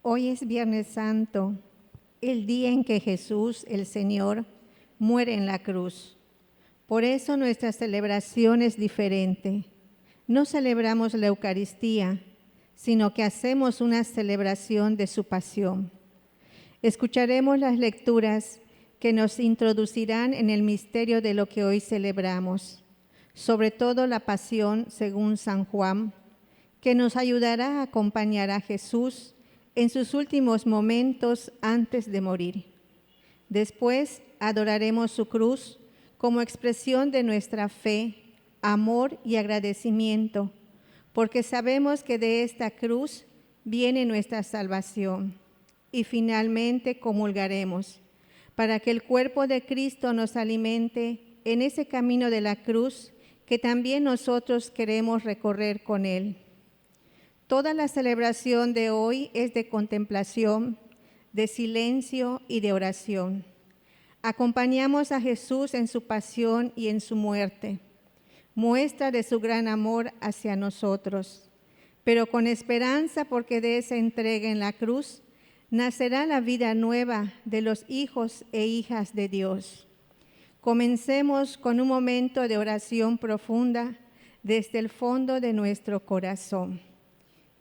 Hoy es Viernes Santo, el día en que Jesús, el Señor, muere en la cruz. Por eso nuestra celebración es diferente. No celebramos la Eucaristía, sino que hacemos una celebración de su pasión. Escucharemos las lecturas que nos introducirán en el misterio de lo que hoy celebramos, sobre todo la pasión según San Juan, que nos ayudará a acompañar a Jesús en sus últimos momentos antes de morir. Después adoraremos su cruz como expresión de nuestra fe, amor y agradecimiento, porque sabemos que de esta cruz viene nuestra salvación. Y finalmente comulgaremos, para que el cuerpo de Cristo nos alimente en ese camino de la cruz que también nosotros queremos recorrer con Él. Toda la celebración de hoy es de contemplación, de silencio y de oración. Acompañamos a Jesús en su pasión y en su muerte, muestra de su gran amor hacia nosotros, pero con esperanza porque de esa entrega en la cruz nacerá la vida nueva de los hijos e hijas de Dios. Comencemos con un momento de oración profunda desde el fondo de nuestro corazón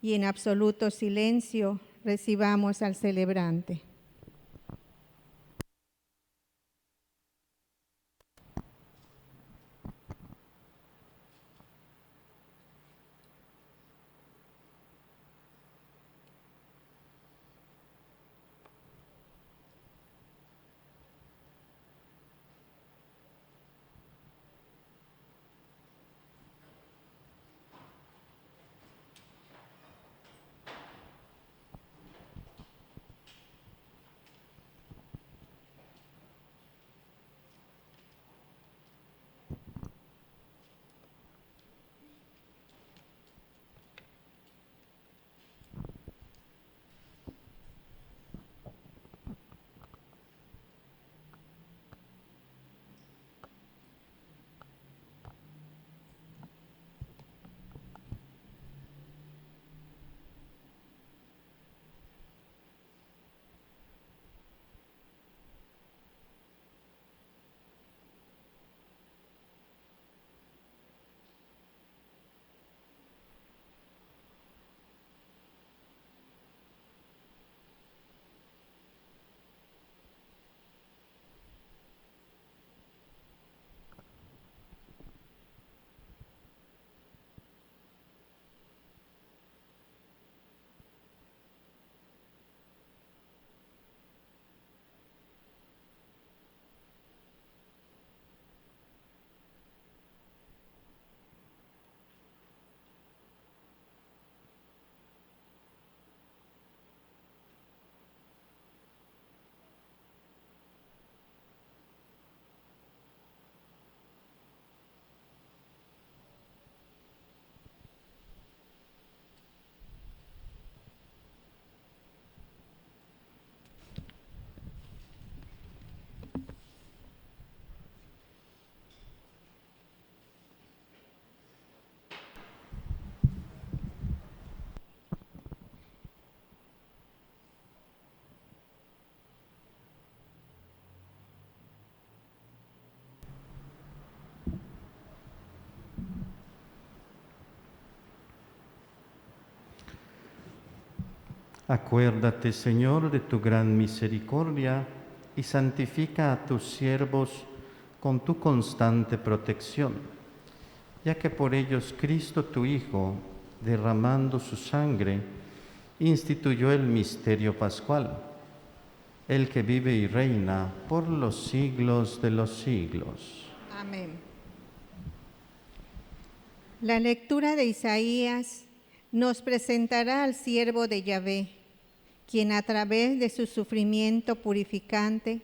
y en absoluto silencio recibamos al celebrante. Acuérdate, Señor, de tu gran misericordia y santifica a tus siervos con tu constante protección, ya que por ellos Cristo tu Hijo, derramando su sangre, instituyó el misterio pascual, el que vive y reina por los siglos de los siglos. Amén. La lectura de Isaías nos presentará al siervo de Yahvé, quien a través de su sufrimiento purificante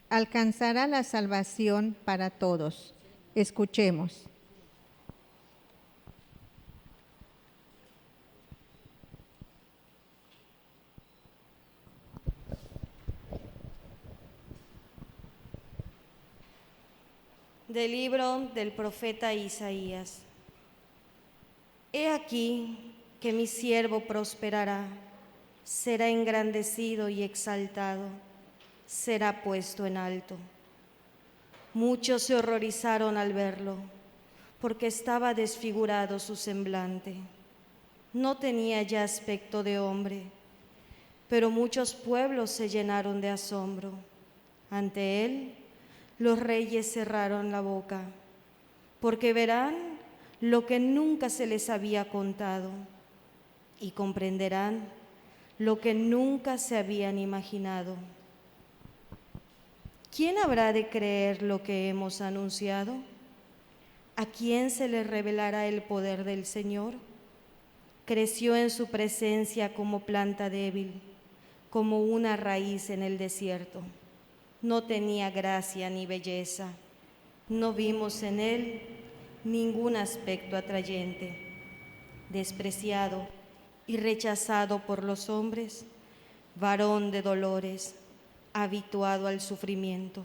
alcanzará la salvación para todos. Escuchemos. Del libro del profeta Isaías. He aquí que mi siervo prosperará, será engrandecido y exaltado, será puesto en alto. Muchos se horrorizaron al verlo, porque estaba desfigurado su semblante. No tenía ya aspecto de hombre, pero muchos pueblos se llenaron de asombro. Ante él, los reyes cerraron la boca, porque verán lo que nunca se les había contado y comprenderán lo que nunca se habían imaginado. ¿Quién habrá de creer lo que hemos anunciado? ¿A quién se le revelará el poder del Señor? Creció en su presencia como planta débil, como una raíz en el desierto. No tenía gracia ni belleza. No vimos en él ningún aspecto atrayente. Despreciado y rechazado por los hombres, varón de dolores, habituado al sufrimiento,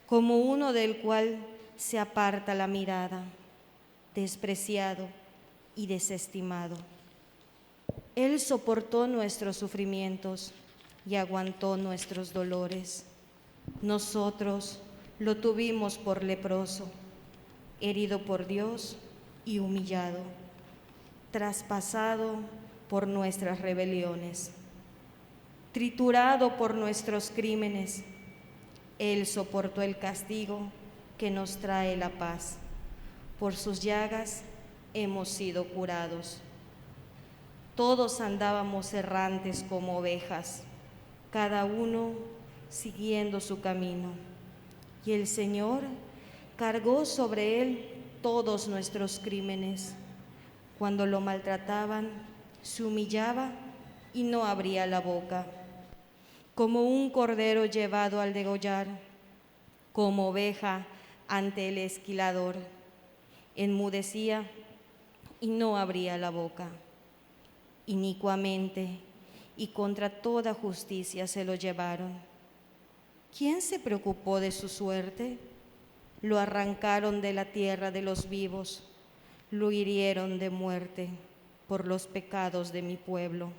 como uno del cual se aparta la mirada, despreciado y desestimado. Él soportó nuestros sufrimientos y aguantó nuestros dolores. Nosotros lo tuvimos por leproso, herido por Dios y humillado, traspasado por nuestras rebeliones, triturado por nuestros crímenes. Él soportó el castigo que nos trae la paz. Por sus llagas hemos sido curados. Todos andábamos errantes como ovejas, cada uno siguiendo su camino. Y el Señor cargó sobre él todos nuestros crímenes. Cuando lo maltrataban, se humillaba y no abría la boca. Como un cordero llevado al degollar, como oveja ante el esquilador, enmudecía y no abría la boca. Inicuamente y contra toda justicia se lo llevaron. ¿Quién se preocupó de su suerte? Lo arrancaron de la tierra de los vivos, lo hirieron de muerte por los pecados de mi pueblo.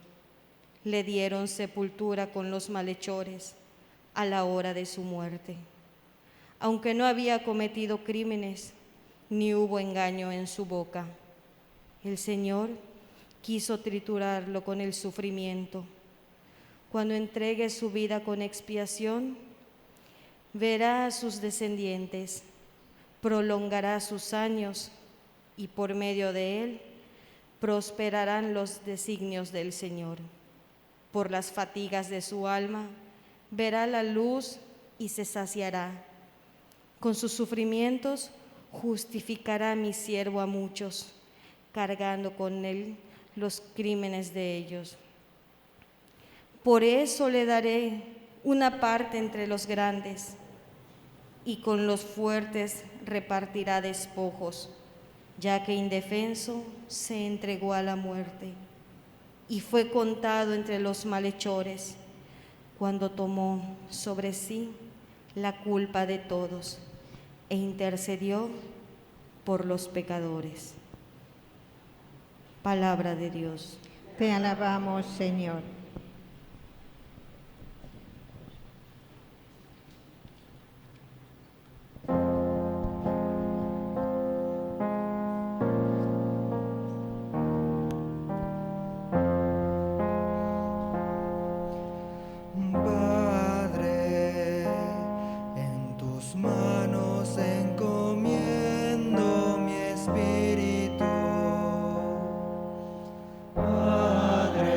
Le dieron sepultura con los malhechores a la hora de su muerte. Aunque no había cometido crímenes, ni hubo engaño en su boca. El Señor quiso triturarlo con el sufrimiento. Cuando entregue su vida con expiación, verá a sus descendientes, prolongará sus años y por medio de él prosperarán los designios del Señor. Por las fatigas de su alma verá la luz y se saciará. Con sus sufrimientos justificará mi siervo a muchos, cargando con él los crímenes de ellos. Por eso le daré una parte entre los grandes, y con los fuertes repartirá despojos, ya que indefenso se entregó a la muerte, y fue contado entre los malhechores, cuando tomó sobre sí la culpa de todos e intercedió por los pecadores. Palabra de Dios. Te alabamos, Señor. Padre, en tus manos encomiendo mi espíritu. Padre,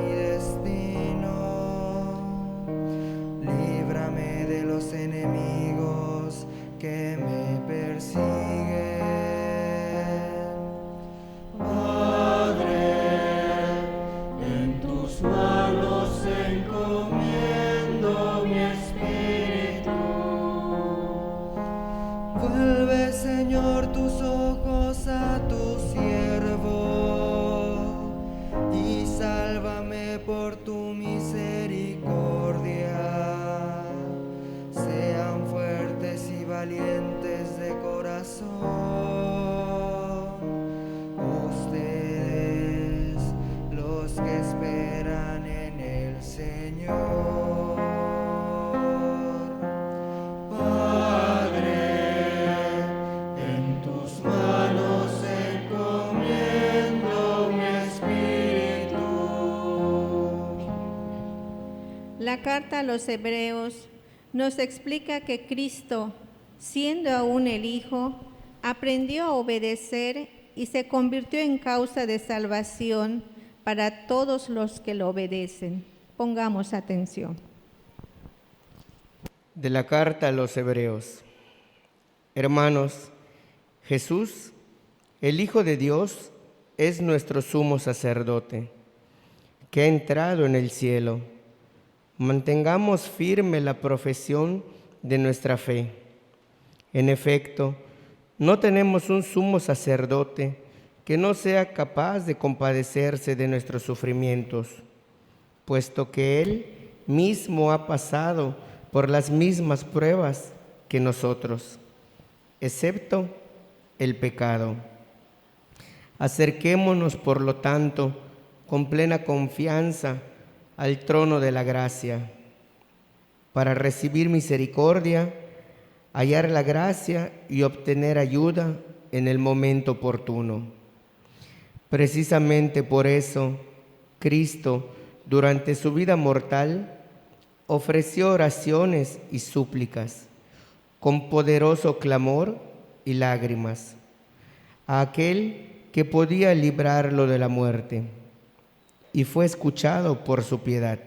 mi destino. Líbrame de los enemigos que me persiguen. Padre, en tus manos encomiendo mi espíritu. Vuelve, Señor, tus ojos a tu siervo y sálvame por tu misericordia. Sean fuertes y valientes de corazón ustedes, los que esperan en el Señor. Padre, en tus manos encomiendo mi espíritu. La carta a los Hebreos nos explica que Cristo, siendo aún el Hijo, aprendió a obedecer y se convirtió en causa de salvación para todos los que lo obedecen. Pongamos atención. De la carta a los Hebreos. Hermanos, Jesús, el Hijo de Dios, es nuestro sumo sacerdote, que ha entrado en el cielo. Mantengamos firme la profesión de nuestra fe. En efecto, no tenemos un sumo sacerdote que no sea capaz de compadecerse de nuestros sufrimientos, puesto que Él mismo ha pasado por las mismas pruebas que nosotros, excepto el pecado. Acerquémonos, por lo tanto, con plena confianza al trono de la gracia, para recibir misericordia, hallar la gracia y obtener ayuda en el momento oportuno. Precisamente por eso, Cristo, durante su vida mortal, ofreció oraciones y súplicas, con poderoso clamor y lágrimas, a aquel que podía librarlo de la muerte, y fue escuchado por su piedad.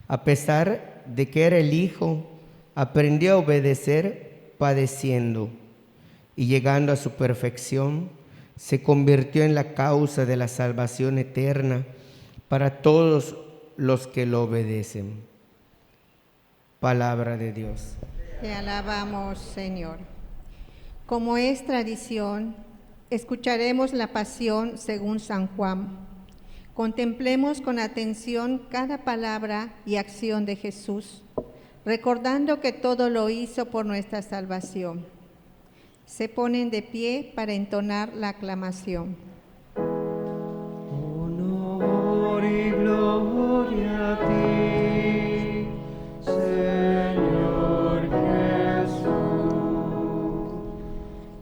A pesar de que era el Hijo, aprendió a obedecer padeciendo, y llegando a su perfección, se convirtió en la causa de la salvación eterna para todos los que lo obedecen. Palabra de Dios. Te alabamos, Señor. Como es tradición, escucharemos la pasión según San Juan. Contemplemos con atención cada palabra y acción de Jesús, recordando que todo lo hizo por nuestra salvación. Se ponen de pie para entonar la aclamación. Honor y gloria a ti, Señor Jesús.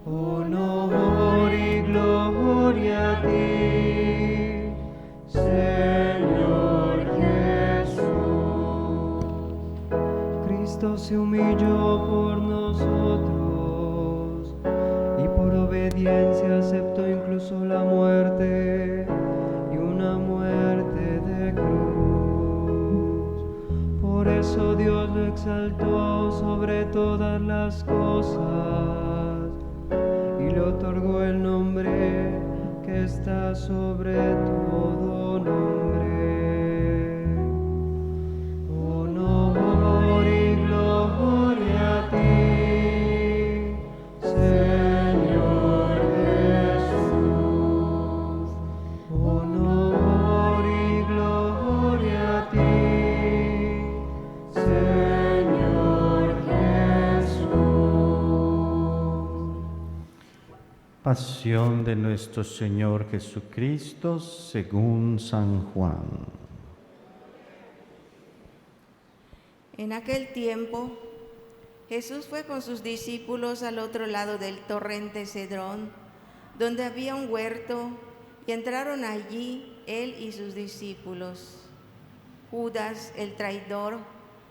Honor y gloria a ti, Señor Jesús. Cristo se humilló por nosotros y por obediencia aceptó incluso la muerte, y una muerte de cruz. Por eso Dios lo exaltó sobre todas las cosas y le otorgó el nombre que está sobre todo nombre. Honor y gloria a ti, Señor Jesús. Honor y gloria a ti, Señor Jesús. Pasión de nuestro Señor Jesucristo según San Juan. En aquel tiempo, Jesús fue con sus discípulos al otro lado del torrente Cedrón, donde había un huerto, y entraron allí él y sus discípulos. Judas, el traidor,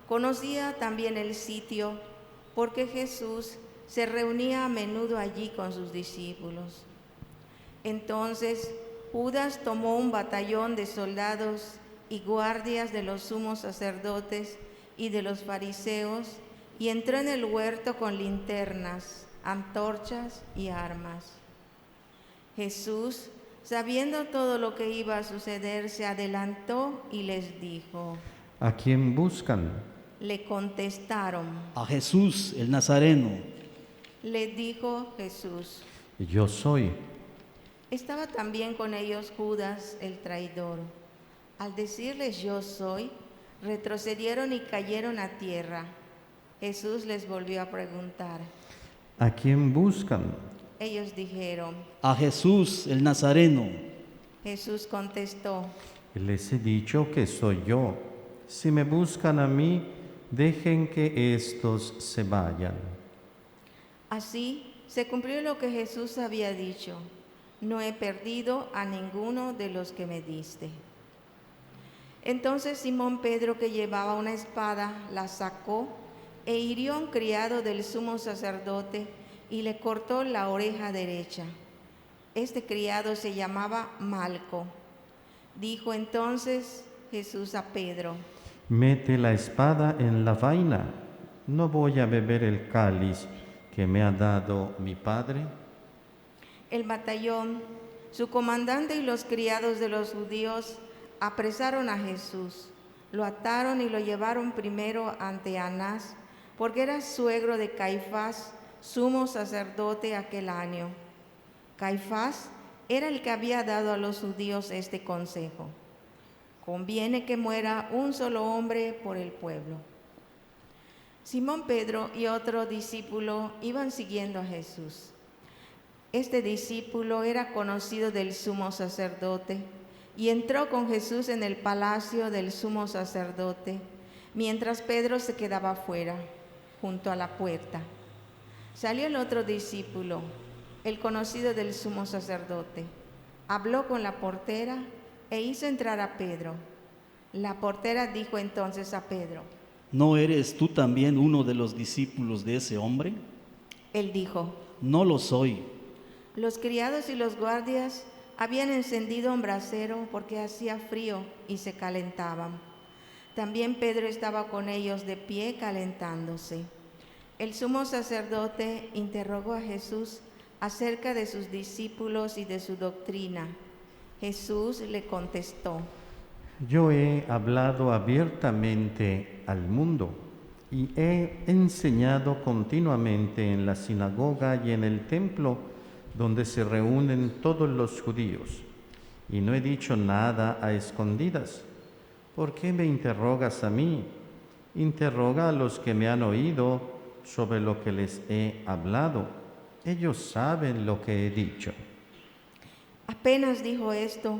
conocía también el sitio, porque Jesús se reunía a menudo allí con sus discípulos. Entonces Judas tomó un batallón de soldados y guardias de los sumos sacerdotes y de los fariseos y entró en el huerto con linternas, antorchas y armas. Jesús, sabiendo todo lo que iba a suceder, se adelantó y les dijo. ¿A quién buscan? Le contestaron. A Jesús el Nazareno. Le dijo Jesús. Yo soy. Estaba también con ellos Judas el traidor. Al decirles yo soy, retrocedieron y cayeron a tierra. Jesús les volvió a preguntar. ¿A quién buscan? Ellos dijeron. A Jesús el Nazareno. Jesús contestó. Les he dicho que soy yo. Si me buscan a mí, dejen que estos se vayan. Así se cumplió lo que Jesús había dicho. No he perdido a ninguno de los que me diste. Entonces Simón Pedro, que llevaba una espada, la sacó e hirió a un criado del sumo sacerdote y le cortó la oreja derecha. Este criado se llamaba Malco. Dijo entonces Jesús a Pedro. Mete la espada en la vaina. ¿No voy a beber el cáliz que me ha dado mi padre? El batallón, su comandante y los criados de los judíos apresaron a Jesús, lo ataron y lo llevaron primero ante Anás, porque era suegro de Caifás, sumo sacerdote aquel año. Caifás era el que había dado a los judíos este consejo: conviene que muera un solo hombre por el pueblo. Simón Pedro y otro discípulo iban siguiendo a Jesús. Este discípulo era conocido del sumo sacerdote y entró con Jesús en el palacio del sumo sacerdote, mientras Pedro se quedaba fuera, junto a la puerta. Salió el otro discípulo, el conocido del sumo sacerdote, habló con la portera e hizo entrar a Pedro. La portera dijo entonces a Pedro. ¿No eres tú también uno de los discípulos de ese hombre? Él dijo. No lo soy. Los criados y los guardias habían encendido un brasero porque hacía frío y se calentaban. También Pedro estaba con ellos de pie calentándose. El sumo sacerdote interrogó a Jesús acerca de sus discípulos y de su doctrina. Jesús le contestó. Yo he hablado abiertamente al mundo y he enseñado continuamente en la sinagoga y en el templo donde se reúnen todos los judíos, y no he dicho nada a escondidas. ¿Por qué me interrogas a mí? Interroga a los que me han oído sobre lo que les he hablado. Ellos saben lo que he dicho. Apenas dijo esto,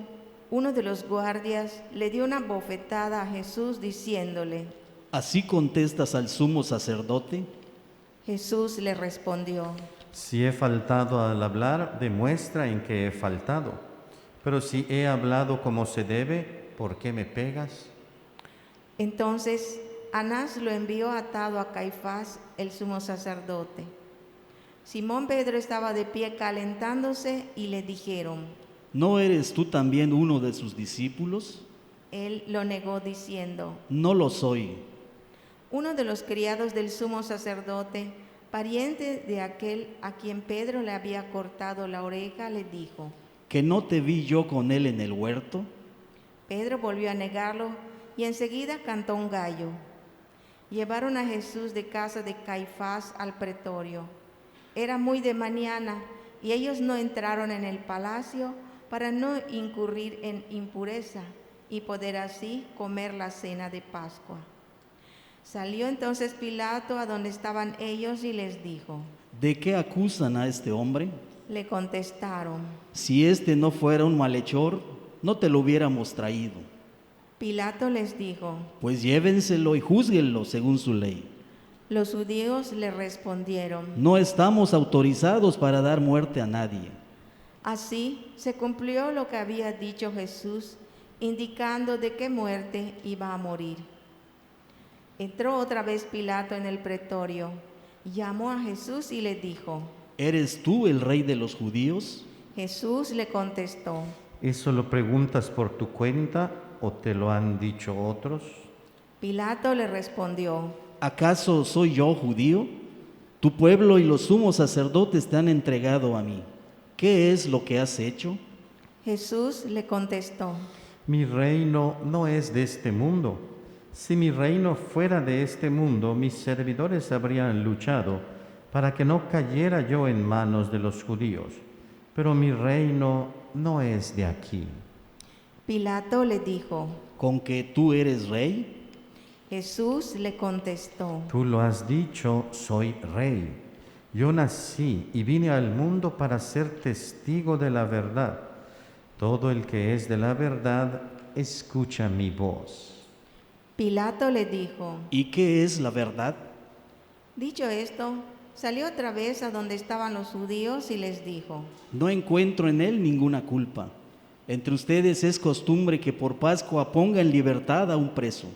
uno de los guardias le dio una bofetada a Jesús diciéndole. ¿Así contestas al sumo sacerdote? Jesús le respondió. Si he faltado al hablar, demuestra en que he faltado. Pero si he hablado como se debe, ¿por qué me pegas? Entonces Anás lo envió atado a Caifás, el sumo sacerdote. Simón Pedro estaba de pie calentándose y le dijeron. ¿No eres tú también uno de sus discípulos? Él lo negó diciendo. No lo soy. Uno de los criados del sumo sacerdote, pariente de aquel a quien Pedro le había cortado la oreja, le dijo. ¿Que no te vi yo con él en el huerto? Pedro volvió a negarlo y enseguida cantó un gallo. Llevaron a Jesús de casa de Caifás al pretorio. Era muy de mañana y ellos no entraron en el palacio para no incurrir en impureza y poder así comer la cena de Pascua. Salió entonces Pilato a donde estaban ellos y les dijo. ¿De qué acusan a este hombre? Le contestaron. Si este no fuera un malhechor, no te lo hubiéramos traído. Pilato les dijo. Pues llévenselo y júzguenlo según su ley. Los judíos le respondieron. No estamos autorizados para dar muerte a nadie. Así se cumplió lo que había dicho Jesús, indicando de qué muerte iba a morir. Entró otra vez Pilato en el pretorio, llamó a Jesús y le dijo. ¿Eres tú el rey de los judíos? Jesús le contestó. ¿Eso lo preguntas por tu cuenta o te lo han dicho otros? Pilato le respondió: ¿Acaso soy yo judío? Tu pueblo y los sumos sacerdotes te han entregado a mí. ¿Qué es lo que has hecho? Jesús le contestó: Mi reino no es de este mundo. Si mi reino fuera de este mundo, mis servidores habrían luchado para que no cayera yo en manos de los judíos. Pero mi reino no es de aquí. Pilato le dijo: ¿Con que tú eres rey? Jesús le contestó: Tú lo has dicho, soy rey. Yo nací y vine al mundo para ser testigo de la verdad. Todo el que es de la verdad, escucha mi voz. Pilato le dijo: ¿Y qué es la verdad? Dicho esto, salió otra vez a donde estaban los judíos y les dijo: No encuentro en él ninguna culpa. Entre ustedes es costumbre que por Pascua ponga en libertad a un preso.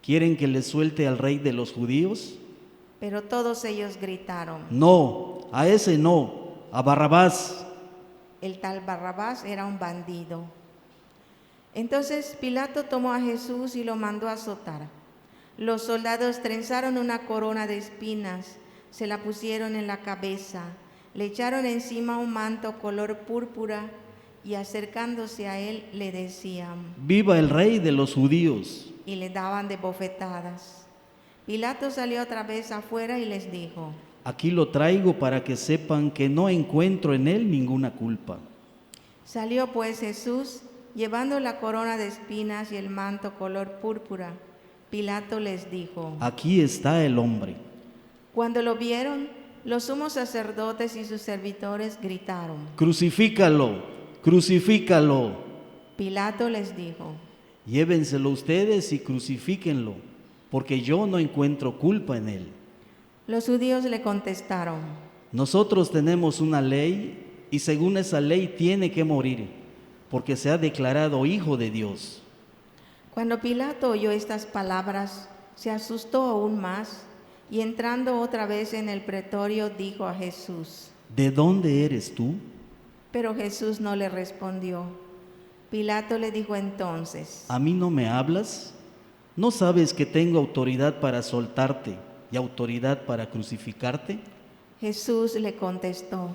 ¿Quieren que les suelte al rey de los judíos? Pero todos ellos gritaron. No, a ese no, a Barrabás. El tal Barrabás era un bandido. Entonces Pilato tomó a Jesús y lo mandó a azotar. Los soldados trenzaron una corona de espinas, se la pusieron en la cabeza, le echaron encima un manto color púrpura y acercándose a él le decían: ¡Viva el rey de los judíos! Y le daban de bofetadas. Pilato salió otra vez afuera y les dijo: Aquí lo traigo para que sepan que no encuentro en él ninguna culpa. Salió pues Jesús llevando la corona de espinas y el manto color púrpura. Pilato les dijo: Aquí está el hombre. Cuando lo vieron, los sumos sacerdotes y sus servidores gritaron: ¡Crucifícalo! ¡Crucifícalo! Pilato les dijo: Llévenselo ustedes y crucifíquenlo, porque yo no encuentro culpa en él. Los judíos le contestaron: Nosotros tenemos una ley y según esa ley tiene que morir, porque se ha declarado hijo de Dios. Cuando Pilato oyó estas palabras, se asustó aún más y entrando otra vez en el pretorio dijo a Jesús: ¿De dónde eres tú? Pero Jesús no le respondió. Pilato le dijo entonces: ¿A mí no me hablas? ¿No sabes que tengo autoridad para soltarte y autoridad para crucificarte? Jesús le contestó: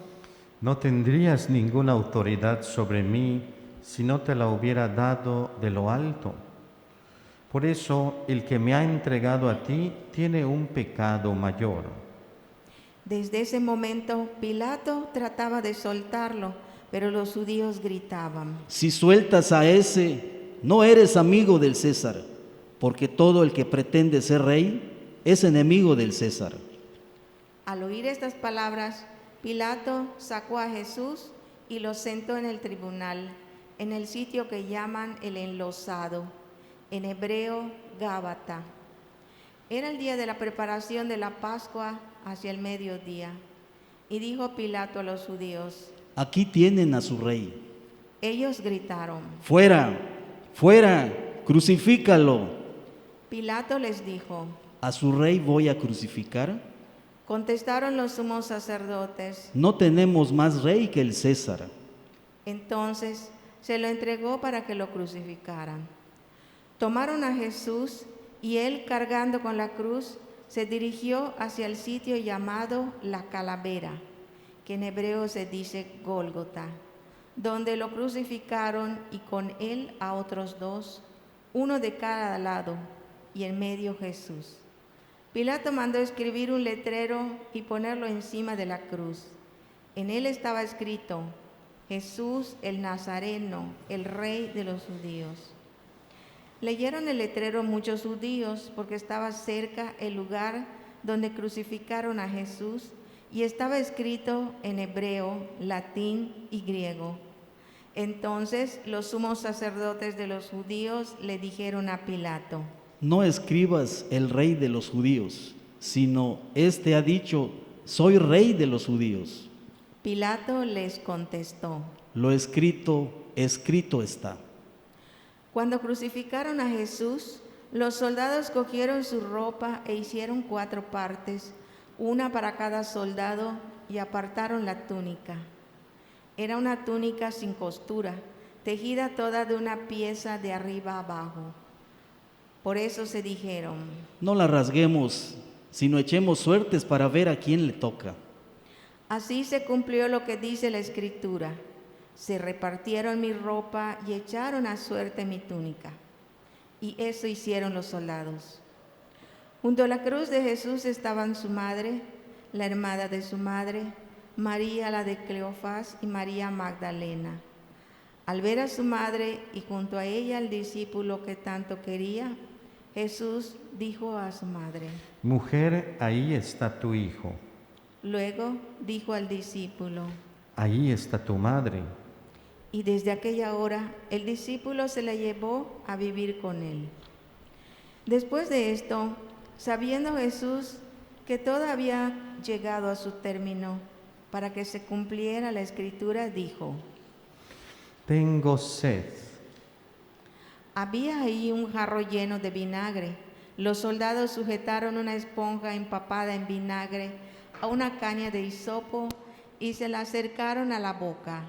No tendrías ninguna autoridad sobre mí si no te la hubiera dado de lo alto. Por eso, el que me ha entregado a ti tiene un pecado mayor. Desde ese momento, Pilato trataba de soltarlo, pero los judíos gritaban: Si sueltas a ese, no eres amigo del César, porque todo el que pretende ser rey es enemigo del César. Al oír estas palabras, Pilato sacó a Jesús y lo sentó en el tribunal, en el sitio que llaman el Enlosado, en hebreo Gábata. Era el día de la preparación de la Pascua hacia el mediodía. Y dijo Pilato a los judíos: Aquí tienen a su rey. Ellos gritaron: ¡Fuera! ¡Fuera! ¡Crucifícalo! Pilato les dijo: ¿A su rey voy a crucificar? Contestaron los sumos sacerdotes. No tenemos más rey que el César. Entonces se lo entregó para que lo crucificaran. Tomaron a Jesús y él, cargando con la cruz, se dirigió hacia el sitio llamado La Calavera, que en hebreo se dice Gólgota, donde lo crucificaron y con él a otros dos, uno de cada lado, y en medio Jesús. Pilato mandó escribir un letrero y ponerlo encima de la cruz. En él estaba escrito: Jesús el Nazareno, el Rey de los judíos. Leyeron el letrero muchos judíos porque estaba cerca el lugar donde crucificaron a Jesús y estaba escrito en hebreo, latín y griego. Entonces los sumos sacerdotes de los judíos le dijeron a Pilato: No escribas el rey de los judíos, sino este ha dicho, soy rey de los judíos. Pilato les contestó: Lo escrito, escrito está. Cuando crucificaron a Jesús, los soldados cogieron su ropa e hicieron 4 partes, una para cada soldado, y apartaron la túnica. Era una túnica sin costura, tejida toda de una pieza de arriba abajo. Por eso se dijeron: No la rasguemos, sino echemos suertes para ver a quién le toca. Así se cumplió lo que dice la Escritura: se repartieron mi ropa y echaron a suerte mi túnica. Y eso hicieron los soldados. Junto a la cruz de Jesús estaban su madre, la hermana de su madre, María la de Cleofás y María Magdalena. Al ver a su madre y junto a ella al discípulo que tanto quería, Jesús dijo a su madre: Mujer, ahí está tu hijo. Luego dijo al discípulo: Ahí está tu madre. Y desde aquella hora el discípulo se la llevó a vivir con él. Después de esto, sabiendo Jesús que todo había llegado a su término, para que se cumpliera la Escritura, dijo: Tengo sed. Había ahí un jarro lleno de vinagre. Los soldados sujetaron una esponja empapada en vinagre a una caña de hisopo y se la acercaron a la boca.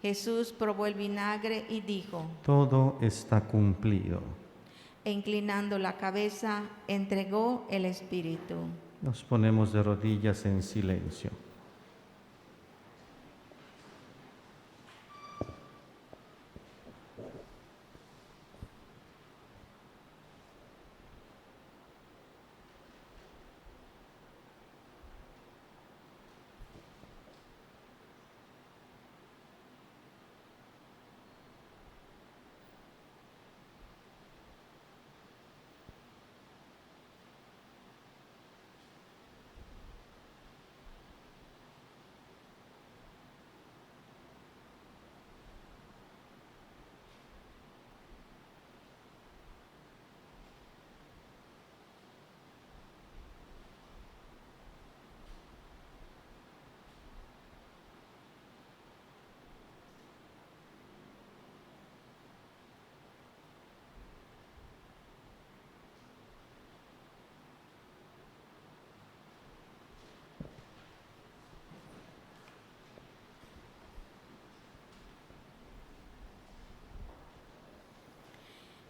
Jesús probó el vinagre y dijo: Todo está cumplido. E inclinando la cabeza, entregó el espíritu. Nos ponemos de rodillas en silencio.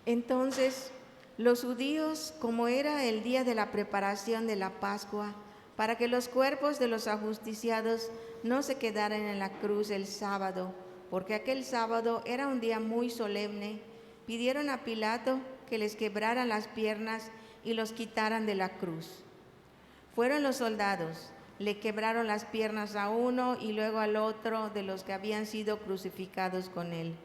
Entonces, los judíos, como era el día de la preparación de la Pascua, para que los cuerpos de los ajusticiados no se quedaran en la cruz el sábado, porque aquel sábado era un día muy solemne, pidieron a Pilato que les quebraran las piernas y los quitaran de la cruz. Fueron los soldados, le quebraron las piernas a uno y luego al otro de los que habían sido crucificados con él.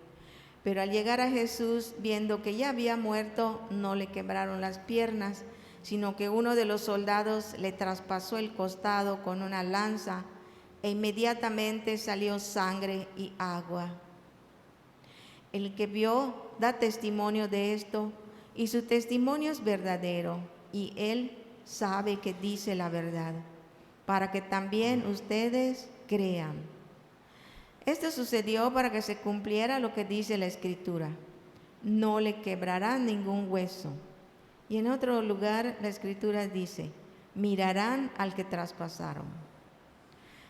Pero al llegar a Jesús, viendo que ya había muerto, no le quebraron las piernas, sino que uno de los soldados le traspasó el costado con una lanza e inmediatamente salió sangre y agua. El que vio da testimonio de esto y su testimonio es verdadero y él sabe que dice la verdad, para que también ustedes crean. Esto sucedió para que se cumpliera lo que dice la Escritura: no le quebrarán ningún hueso. Y en otro lugar la Escritura dice: mirarán al que traspasaron.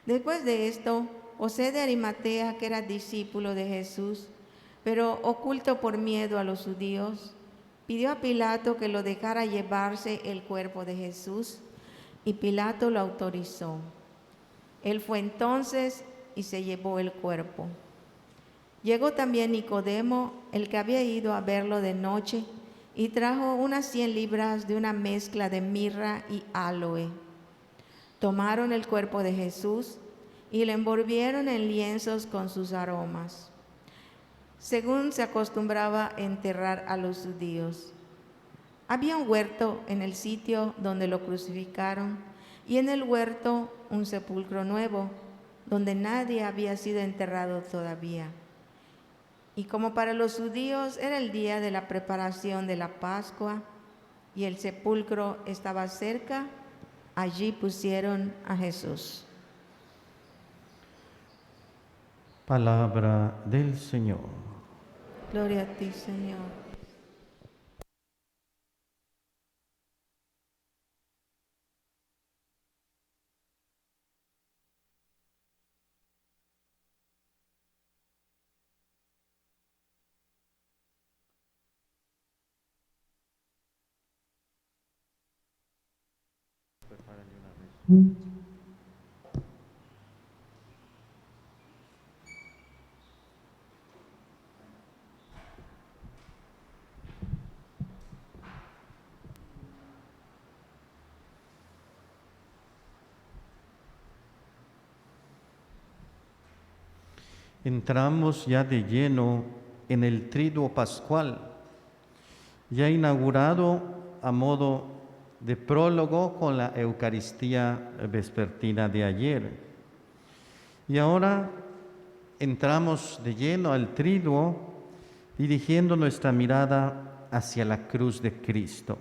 Después de esto, José de Arimatea, que era discípulo de Jesús, pero oculto por miedo a los judíos, pidió a Pilato que lo dejara llevarse el cuerpo de Jesús, y Pilato lo autorizó. Él fue entonces y se llevó el cuerpo. Llegó también Nicodemo, el que había ido a verlo de noche, y trajo unas 100 libras de una mezcla de mirra y áloe. Tomaron el cuerpo de Jesús y lo envolvieron en lienzos con sus aromas, según se acostumbraba a enterrar a los judíos. Había un huerto en el sitio donde lo crucificaron, y en el huerto un sepulcro nuevo, donde nadie había sido enterrado todavía. Y como para los judíos era el día de la preparación de la Pascua y el sepulcro estaba cerca, allí pusieron a Jesús. Palabra del Señor. Gloria a ti, Señor. Entramos ya de lleno en el Triduo Pascual, ya inaugurado a modo de prólogo con la Eucaristía vespertina de ayer. Y ahora entramos de lleno al Triduo, dirigiendo nuestra mirada hacia la cruz de Cristo.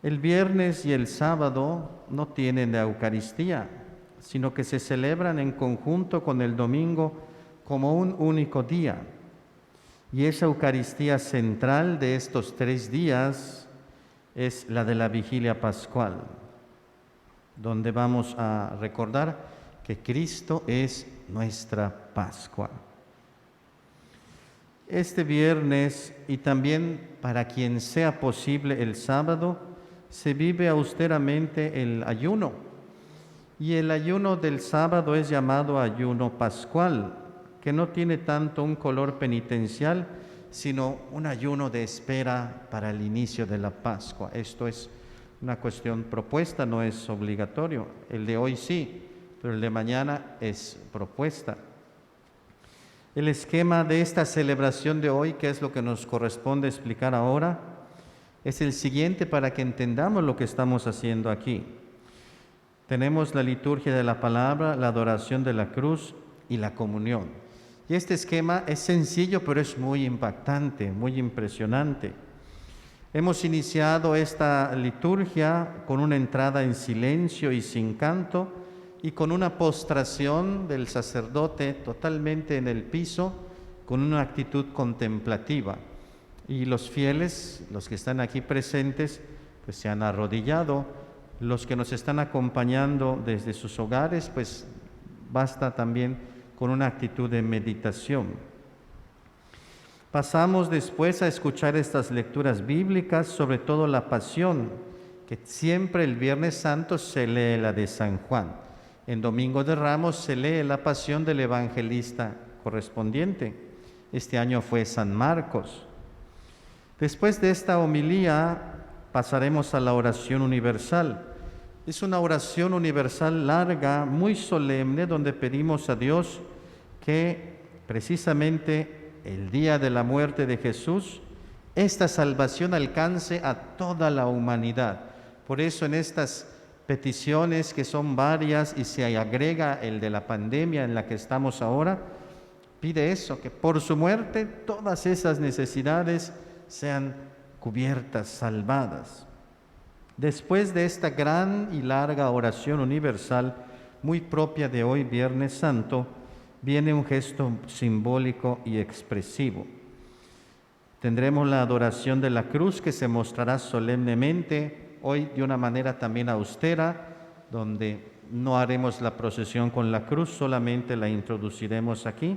El viernes y el sábado no tienen la Eucaristía, sino que se celebran en conjunto con el domingo como un único día. Y esa Eucaristía central de estos 3 días es la de la Vigilia Pascual, donde vamos a recordar que Cristo es nuestra Pascua. Este viernes y también para quien sea posible el sábado, se vive austeramente el ayuno. Y el ayuno del sábado es llamado ayuno pascual, que no tiene tanto un color penitencial, sino un ayuno de espera para el inicio de la Pascua. Esto es una cuestión propuesta, no es obligatorio. El de hoy sí, pero el de mañana es propuesta. El esquema de esta celebración de hoy, que es lo que nos corresponde explicar ahora, es el siguiente para que entendamos lo que estamos haciendo aquí. Tenemos la liturgia de la palabra, la adoración de la cruz y la comunión. Y este esquema es sencillo, pero es muy impactante, muy impresionante. Hemos iniciado esta liturgia con una entrada en silencio y sin canto, y con una postración del sacerdote totalmente en el piso, con una actitud contemplativa. Y los fieles, los que están aquí presentes, pues se han arrodillado. Los que nos están acompañando desde sus hogares, pues basta también con una actitud de meditación. Pasamos después a escuchar estas lecturas bíblicas, sobre todo la Pasión, que siempre el Viernes Santo se lee la de San Juan. En Domingo de Ramos se lee la Pasión del evangelista correspondiente. Este año fue San Marcos. Después de esta homilía pasaremos a la oración universal. Es una oración universal larga, muy solemne, donde pedimos a Dios que precisamente el día de la muerte de Jesús, esta salvación alcance a toda la humanidad. Por eso en estas peticiones, que son varias, y se agrega el de la pandemia en la que estamos ahora, pide eso, que por su muerte todas esas necesidades sean cubiertas, salvadas. Después de esta gran y larga oración universal, muy propia de hoy, Viernes Santo, viene un gesto simbólico y expresivo. Tendremos la adoración de la cruz, que se mostrará solemnemente, hoy de una manera también austera, donde no haremos la procesión con la cruz, solamente la introduciremos aquí,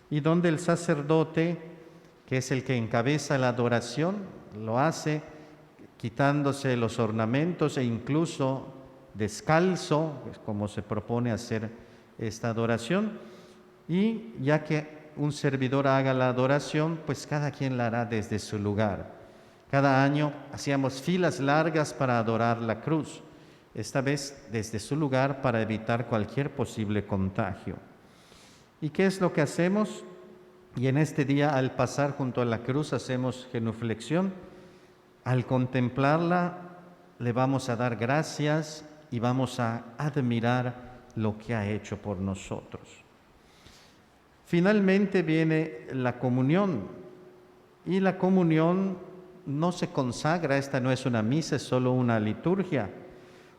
y donde el sacerdote, que es el que encabeza la adoración, lo hace quitándose los ornamentos e incluso descalzo, pues como se propone hacer esta adoración. Y ya que un servidor haga la adoración, pues cada quien la hará desde su lugar. Cada año hacíamos filas largas para adorar la cruz, esta vez desde su lugar para evitar cualquier posible contagio. ¿Y qué es lo que hacemos? Y en este día, al pasar junto a la cruz, hacemos genuflexión. Al contemplarla, le vamos a dar gracias y vamos a admirar lo que ha hecho por nosotros. Finalmente viene la comunión, y la comunión no se consagra, esta no es una misa, es solo una liturgia.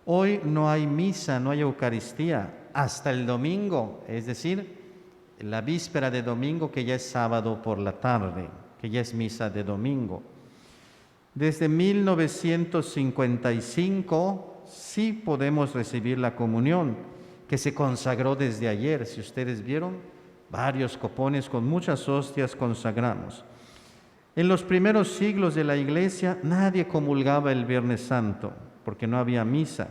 Hoy no hay misa, no hay Eucaristía, hasta el domingo, es decir, la víspera de domingo, que ya es sábado por la tarde, que ya es misa de domingo. Desde 1955 sí podemos recibir la comunión, que se consagró desde ayer. Si ustedes vieron, varios copones con muchas hostias consagramos. En los primeros siglos de la Iglesia nadie comulgaba el Viernes Santo. porque no había misa.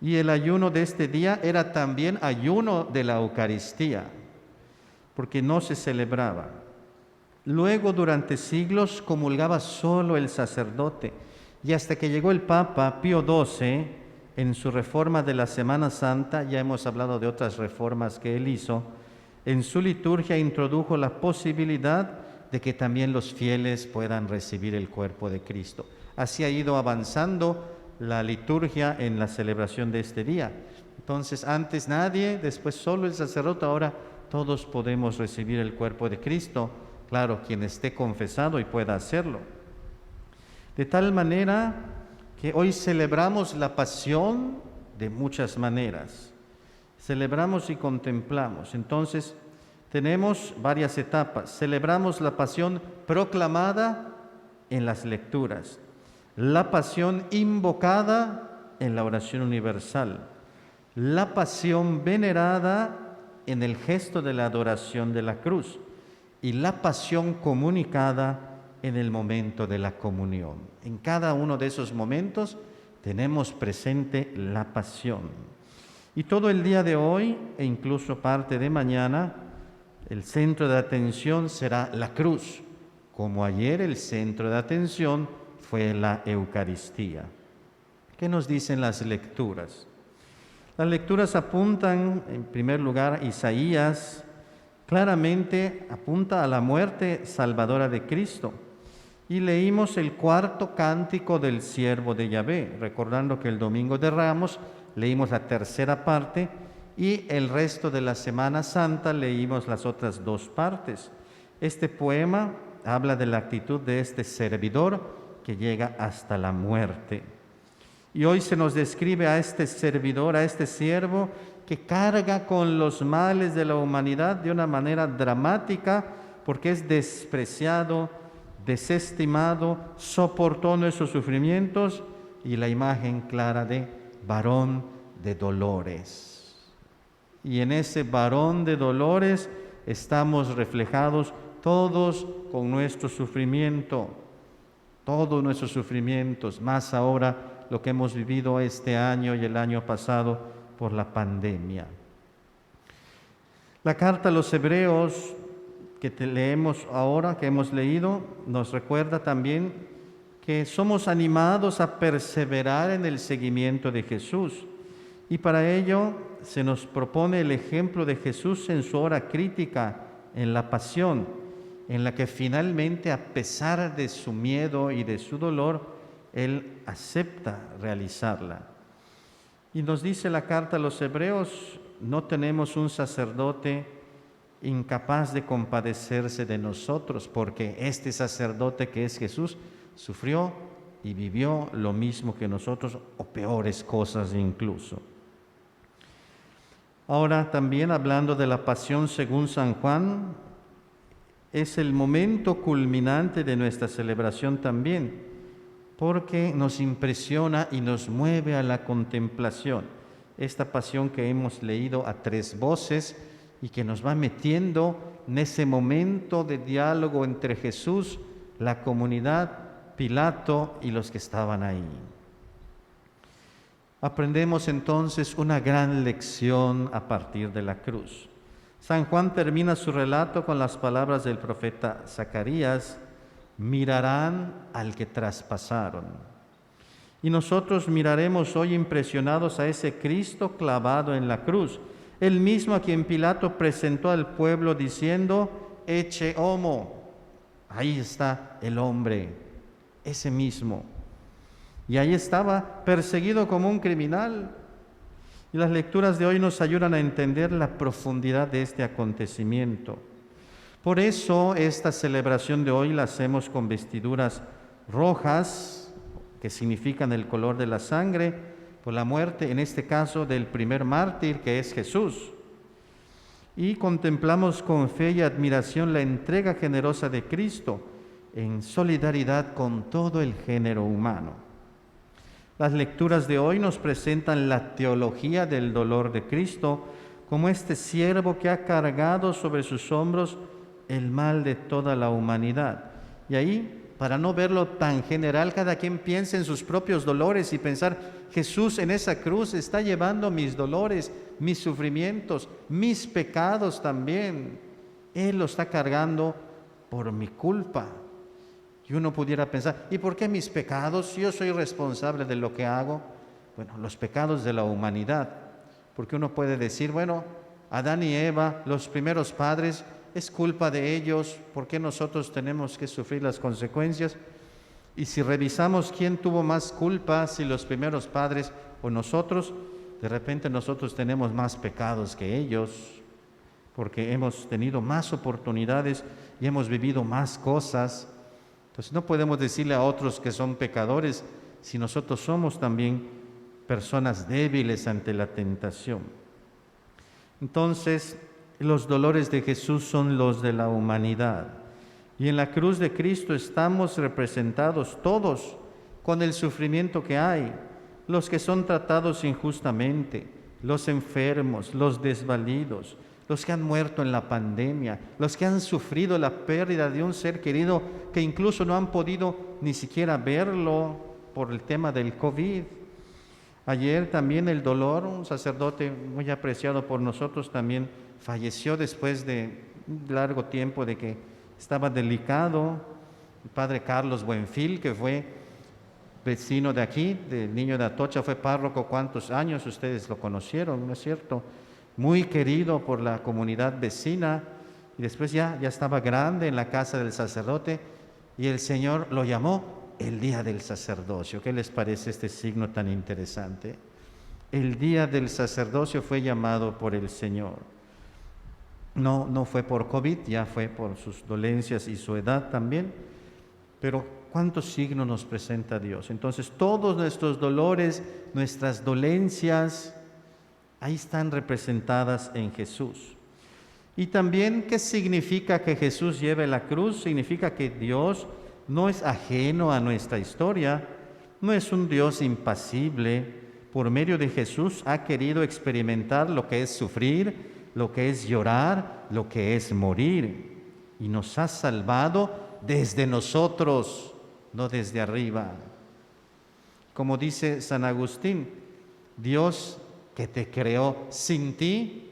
Y el ayuno de este día era también ayuno de la Eucaristía, porque no se celebraba. Luego, durante siglos, comulgaba solo el sacerdote, y hasta que llegó el Papa Pío XII, en su reforma de la Semana Santa, ya hemos hablado de otras reformas que él hizo, en su liturgia introdujo la posibilidad de que también los fieles puedan recibir el cuerpo de Cristo. Así ha ido avanzando la liturgia en la celebración de este día. Entonces, antes nadie, después solo el sacerdote, ahora todos podemos recibir el cuerpo de Cristo. Claro, quien esté confesado y pueda hacerlo. De tal manera que hoy celebramos la pasión de muchas maneras. Celebramos y contemplamos. Entonces, tenemos varias etapas. Celebramos la pasión proclamada en las lecturas, la pasión invocada en la oración universal, la pasión venerada en el gesto de la adoración de la cruz y la pasión comunicada en el momento de la comunión. En cada uno de esos momentos tenemos presente la pasión. Y todo el día de hoy, e incluso parte de mañana, el centro de atención será la cruz, como ayer el centro de atención fue la Eucaristía. ¿Qué nos dicen las lecturas? Las lecturas apuntan, en primer lugar, a Isaías, claramente apunta a la muerte salvadora de Cristo. Y leímos el cuarto cántico del siervo de Yahvé, recordando que el domingo de Ramos leímos la tercera parte y el resto de la Semana Santa leímos las otras dos partes. Este poema habla de la actitud de este servidor que llega hasta la muerte. Y hoy se nos describe a este servidor, a este siervo, que carga con los males de la humanidad de una manera dramática, porque es despreciado, desestimado, soportó nuestros sufrimientos, y la imagen clara de varón de dolores. Y en ese varón de dolores estamos reflejados todos con nuestro sufrimiento, todos nuestros sufrimientos, más ahora lo que hemos vivido este año y el año pasado por la pandemia. La carta a los Hebreos que leemos ahora, que hemos leído, nos recuerda también que somos animados a perseverar en el seguimiento de Jesús. Y para ello se nos propone el ejemplo de Jesús en su hora crítica, en la pasión, en la que finalmente, a pesar de su miedo y de su dolor, Él acepta realizarla. Y nos dice la carta a los Hebreos, no tenemos un sacerdote incapaz de compadecerse de nosotros, porque este sacerdote que es Jesús sufrió y vivió lo mismo que nosotros, o peores cosas incluso. Ahora también hablando de la pasión según San Juan, es el momento culminante de nuestra celebración también, porque nos impresiona y nos mueve a la contemplación. Esta pasión que hemos leído a tres voces y que nos va metiendo en ese momento de diálogo entre Jesús, la comunidad, Pilato y los que estaban ahí. Aprendemos entonces una gran lección a partir de la cruz. San Juan termina su relato con las palabras del profeta Zacarías: mirarán al que traspasaron. Y nosotros miraremos hoy impresionados a ese Cristo clavado en la cruz, el mismo a quien Pilato presentó al pueblo diciendo: Ecce homo, ahí está el hombre, ese mismo. Y ahí estaba, perseguido como un criminal. Y las lecturas de hoy nos ayudan a entender la profundidad de este acontecimiento. Por eso esta celebración de hoy la hacemos con vestiduras rojas, que significan el color de la sangre, por la muerte, en este caso, del primer mártir, que es Jesús. Y contemplamos con fe y admiración la entrega generosa de Cristo en solidaridad con todo el género humano. Las lecturas de hoy nos presentan la teología del dolor de Cristo como este siervo que ha cargado sobre sus hombros el mal de toda la humanidad. Y ahí para no verlo tan general, cada quien piense en sus propios dolores y pensar, Jesús en esa cruz está llevando mis dolores, mis sufrimientos, mis pecados también. Él lo está cargando por mi culpa. Y uno pudiera pensar, ¿y por qué mis pecados? Yo soy responsable de lo que hago. Bueno, los pecados de la humanidad. Porque uno puede decir, bueno, Adán y Eva, los primeros padres, es culpa de ellos, ¿por qué nosotros tenemos que sufrir las consecuencias? Y si revisamos quién tuvo más culpa, si los primeros padres o nosotros, de repente nosotros tenemos más pecados que ellos, porque hemos tenido más oportunidades y hemos vivido más cosas. Entonces no podemos decirle a otros que son pecadores si nosotros somos también personas débiles ante la tentación. Entonces, los dolores de Jesús son los de la humanidad. Y en la cruz de Cristo estamos representados todos con el sufrimiento que hay, los que son tratados injustamente, los enfermos, los desvalidos, los que han muerto en la pandemia, los que han sufrido la pérdida de un ser querido que incluso no han podido ni siquiera verlo por el tema del COVID. Ayer también el dolor, un sacerdote muy apreciado por nosotros también falleció después de un largo tiempo de que estaba delicado, el padre Carlos Buenfil, que fue vecino de aquí, del Niño de Atocha, fue párroco cuántos años, ustedes lo conocieron, ¿no es cierto? Muy querido por la comunidad vecina, y después ya estaba grande en la casa del sacerdote, y el Señor lo llamó el día del sacerdocio. ¿Qué les parece este signo tan interesante? El día del sacerdocio fue llamado por el Señor. No fue por COVID, ya fue por sus dolencias y su edad también, pero ¿cuántos signos nos presenta Dios? Entonces todos nuestros dolores, nuestras dolencias, ahí están representadas en Jesús. Y también, ¿qué significa que Jesús lleve la cruz? Significa que Dios no es ajeno a nuestra historia, no es un Dios impasible. Por medio de Jesús ha querido experimentar lo que es sufrir, lo que es llorar, lo que es morir. Y nos ha salvado desde nosotros, no desde arriba. Como dice San Agustín, Dios que te creó sin ti,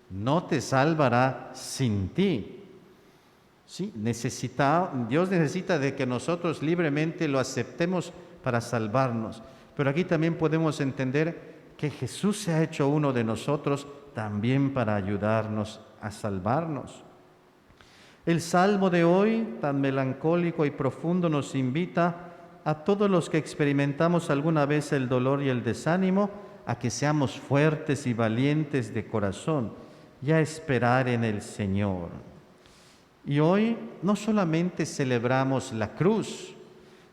no te salvará sin ti. Sí, Dios necesita de que nosotros libremente lo aceptemos para salvarnos. Pero aquí también podemos entender que Jesús se ha hecho uno de nosotros también para ayudarnos a salvarnos. El salmo de hoy, tan melancólico y profundo, nos invita a todos los que experimentamos alguna vez el dolor y el desánimo a que seamos fuertes y valientes de corazón y a esperar en el Señor. Y hoy no solamente celebramos la cruz,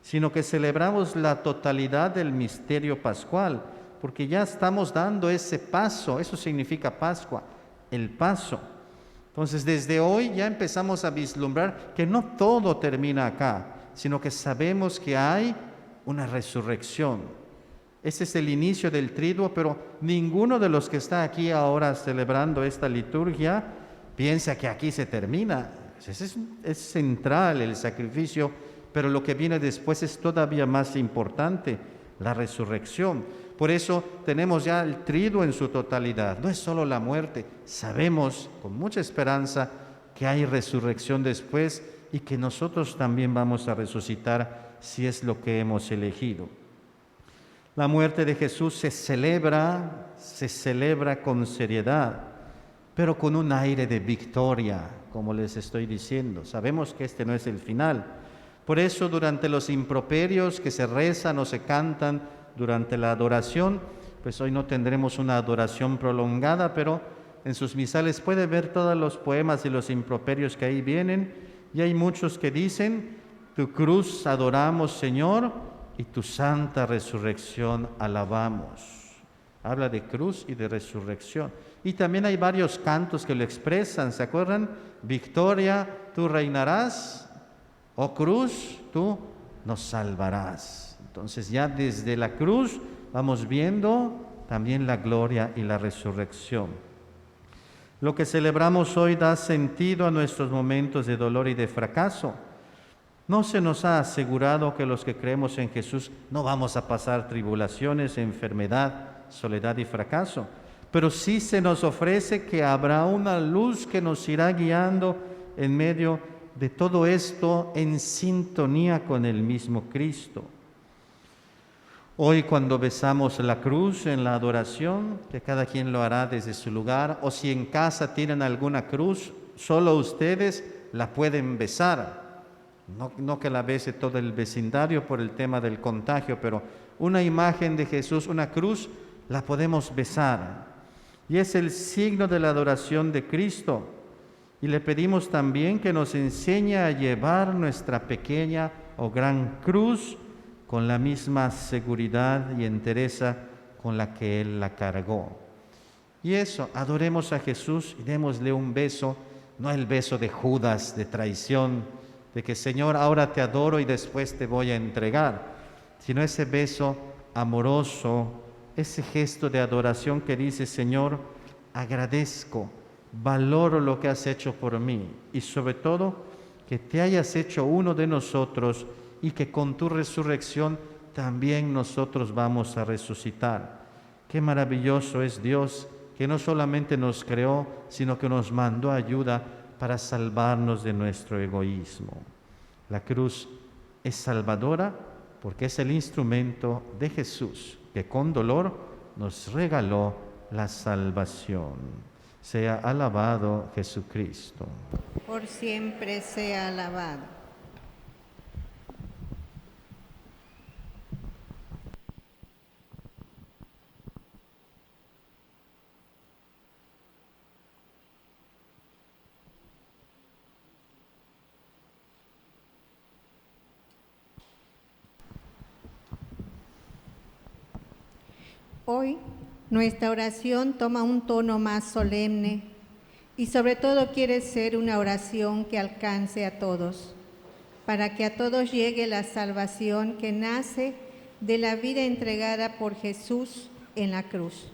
sino que celebramos la totalidad del misterio pascual, porque ya estamos dando ese paso. Eso significa Pascua, el paso. Entonces desde hoy ya empezamos a vislumbrar que no todo termina acá, sino que sabemos que hay una resurrección. Ese es el inicio del triduo, pero ninguno de los que está aquí ahora celebrando esta liturgia piensa que aquí se termina. Es central el sacrificio, pero lo que viene después es todavía más importante, la resurrección. Por eso tenemos ya el triduo en su totalidad. No es solo la muerte, sabemos con mucha esperanza que hay resurrección después y que nosotros también vamos a resucitar si es lo que hemos elegido. La muerte de Jesús se celebra con seriedad, pero con un aire de victoria, como les estoy diciendo. Sabemos que este no es el final. Por eso, durante los improperios que se rezan o se cantan durante la adoración, pues hoy no tendremos una adoración prolongada, pero en sus misales puede ver todos los poemas y los improperios que ahí vienen, y hay muchos que dicen: tu cruz adoramos, Señor, y tu santa resurrección alabamos. Habla de cruz y de resurrección. Y también hay varios cantos que lo expresan, ¿se acuerdan? Victoria, tú reinarás, oh cruz, tú nos salvarás. Entonces ya desde la cruz vamos viendo también la gloria y la resurrección. Lo que celebramos hoy da sentido a nuestros momentos de dolor y de fracaso. ¿No se nos ha asegurado que los que creemos en Jesús no vamos a pasar tribulaciones, enfermedad, soledad y fracaso? Pero sí se nos ofrece que habrá una luz que nos irá guiando en medio de todo esto en sintonía con el mismo Cristo. Hoy cuando besamos la cruz en la adoración, que cada quien lo hará desde su lugar, o si en casa tienen alguna cruz, solo ustedes la pueden besar. No que la bese todo el vecindario por el tema del contagio, pero una imagen de Jesús, una cruz, la podemos besar. Y es el signo de la adoración de Cristo. Y le pedimos también que nos enseñe a llevar nuestra pequeña o gran cruz con la misma seguridad y entereza con la que Él la cargó. Y eso, adoremos a Jesús y démosle un beso, no el beso de Judas, de traición, de que Señor, ahora te adoro y después te voy a entregar, sino ese beso amoroso, ese gesto de adoración que dice, Señor, agradezco, valoro lo que has hecho por mí y sobre todo que te hayas hecho uno de nosotros y que con tu resurrección también nosotros vamos a resucitar. Qué maravilloso es Dios que no solamente nos creó, sino que nos mandó ayuda para salvarnos de nuestro egoísmo. La cruz es salvadora porque es el instrumento de Jesús que con dolor nos regaló la salvación. Sea alabado Jesucristo. Por siempre sea alabado. Hoy nuestra oración toma un tono más solemne y sobre todo quiere ser una oración que alcance a todos, para que a todos llegue la salvación que nace de la vida entregada por Jesús en la cruz.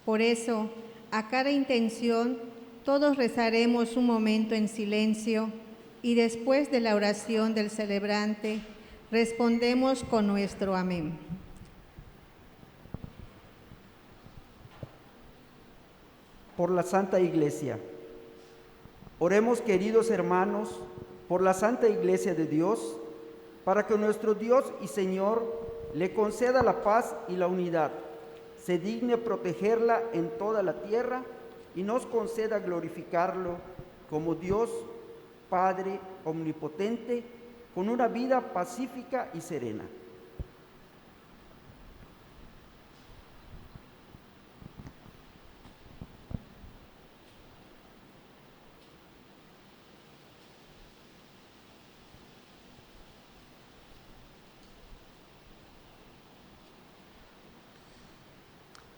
Por eso, a cada intención, todos rezaremos un momento en silencio y después de la oración del celebrante, respondemos con nuestro amén. Por la Santa Iglesia. Oremos, queridos hermanos, por la Santa Iglesia de Dios, para que nuestro Dios y Señor le conceda la paz y la unidad, se digne protegerla en toda la tierra y nos conceda glorificarlo como Dios, Padre omnipotente, con una vida pacífica y serena.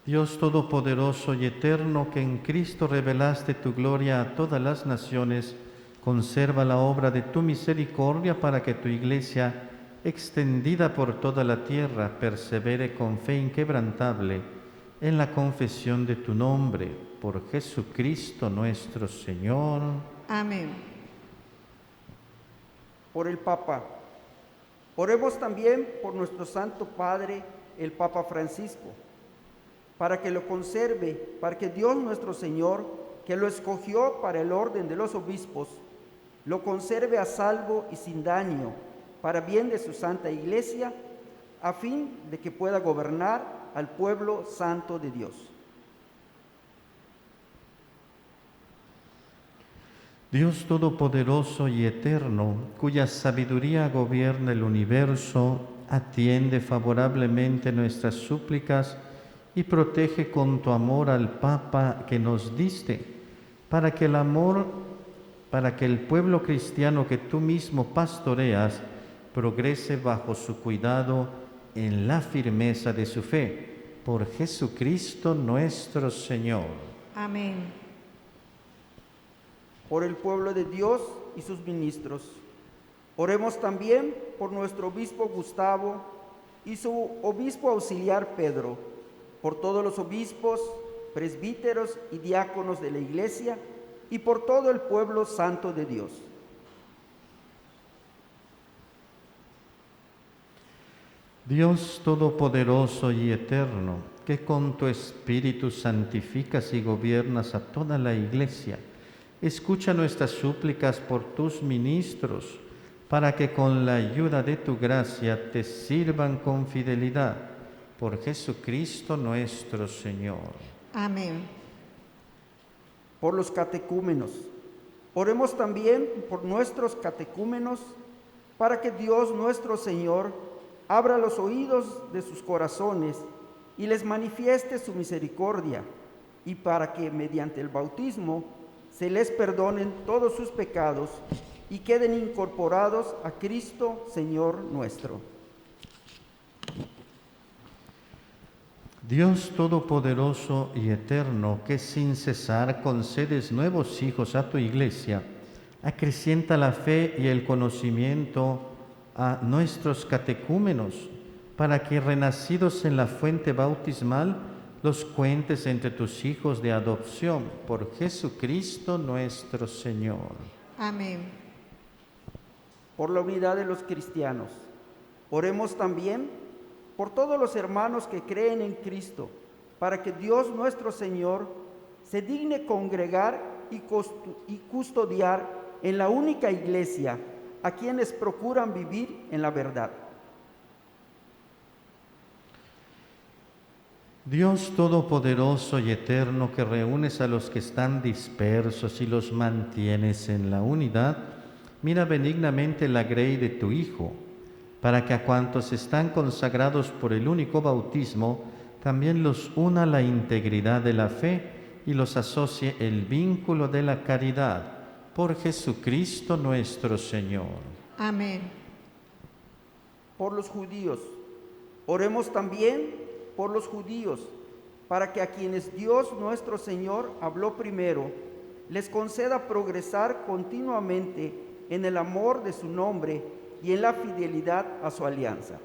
Dios Todopoderoso y Eterno, que en Cristo revelaste tu gloria a todas las naciones, conserva la obra de tu misericordia para que tu Iglesia, extendida por toda la tierra, persevere con fe inquebrantable en la confesión de tu nombre, por Jesucristo nuestro Señor. Amén. Por el Papa. Oremos también por nuestro Santo Padre, el Papa Francisco, para que lo conserve, para que Dios nuestro Señor, que lo escogió para el orden de los obispos, lo conserve a salvo y sin daño, para bien de su Santa Iglesia, a fin de que pueda gobernar al pueblo santo de Dios. Dios Todopoderoso y Eterno, cuya sabiduría gobierna el universo, atiende favorablemente nuestras súplicas y protege con tu amor al Papa que nos diste, para que el pueblo cristiano que tú mismo pastoreas progrese bajo su cuidado en la firmeza de su fe. Por Jesucristo nuestro Señor. Amén. Por el pueblo de Dios y sus ministros. Oremos también por nuestro obispo Gustavo y su obispo auxiliar Pedro, por todos los obispos, presbíteros y diáconos de la Iglesia y por todo el pueblo santo de Dios. Dios Todopoderoso y Eterno, que con tu Espíritu santificas y gobiernas a toda la Iglesia, escucha nuestras súplicas por tus ministros, para que con la ayuda de tu gracia te sirvan con fidelidad. Por Jesucristo nuestro Señor. Amén. Por los catecúmenos. Oremos también por nuestros catecúmenos, para que Dios nuestro Señor abra los oídos de sus corazones y les manifieste su misericordia, y para que mediante el bautismo se les perdonen todos sus pecados y queden incorporados a Cristo Señor nuestro. Dios Todopoderoso y Eterno, que sin cesar concedes nuevos hijos a tu Iglesia, acrecienta la fe y el conocimiento a nuestros catecúmenos, para que renacidos en la fuente bautismal, los cuentes entre tus hijos de adopción, por Jesucristo nuestro Señor. Amén. Por la unidad de los cristianos. Oremos también por todos los hermanos que creen en Cristo, para que Dios nuestro Señor se digne congregar y custodiar en la única Iglesia a quienes procuran vivir en la verdad. Dios Todopoderoso y Eterno, que reúnes a los que están dispersos y los mantienes en la unidad, mira benignamente la grey de tu Hijo, para que a cuantos están consagrados por el único bautismo, también los una la integridad de la fe y los asocie el vínculo de la caridad. Por Jesucristo nuestro Señor. Amén. Por los judíos. Oremos también por los judíos, para que a quienes Dios nuestro Señor habló primero, les conceda progresar continuamente en el amor de su nombre y en la fidelidad a su alianza.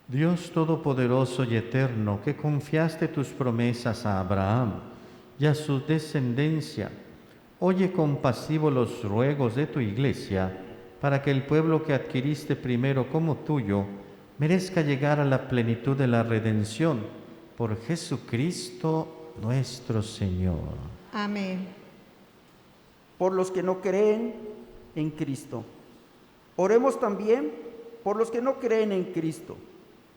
Dios Todopoderoso y Eterno, que confiaste tus promesas a Abraham y a su descendencia, oye compasivo los ruegos de tu Iglesia, para que el pueblo que adquiriste primero como tuyo merezca llegar a la plenitud de la redención, por Jesucristo nuestro Señor. Amén. Por los que no creen en Cristo. Oremos también por los que no creen en Cristo,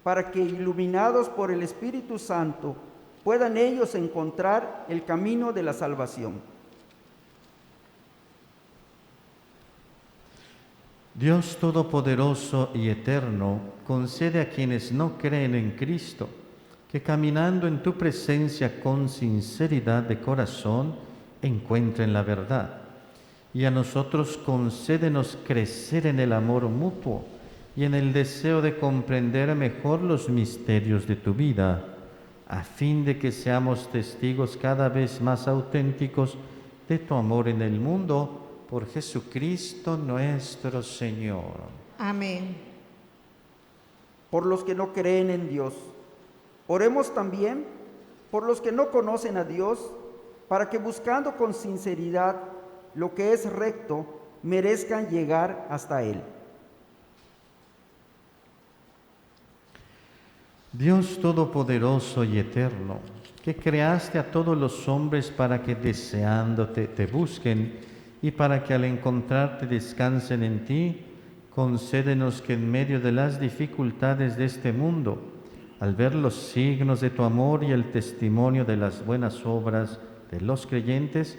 para que, iluminados por el Espíritu Santo, puedan ellos encontrar el camino de la salvación. Dios Todopoderoso y Eterno, concede a quienes no creen en Cristo, que caminando en tu presencia con sinceridad de corazón, encuentren la verdad. Y a nosotros concédenos crecer en el amor mutuo y en el deseo de comprender mejor los misterios de tu vida, a fin de que seamos testigos cada vez más auténticos de tu amor en el mundo, por Jesucristo nuestro Señor. Amén. Por los que no creen en Dios. Oremos también por los que no conocen a Dios, para que buscando con sinceridad lo que es recto, merezcan llegar hasta Él. Dios Todopoderoso y Eterno, que creaste a todos los hombres para que deseándote te busquen y para que al encontrarte descansen en ti, concédenos que en medio de las dificultades de este mundo, al ver los signos de tu amor y el testimonio de las buenas obras de los creyentes,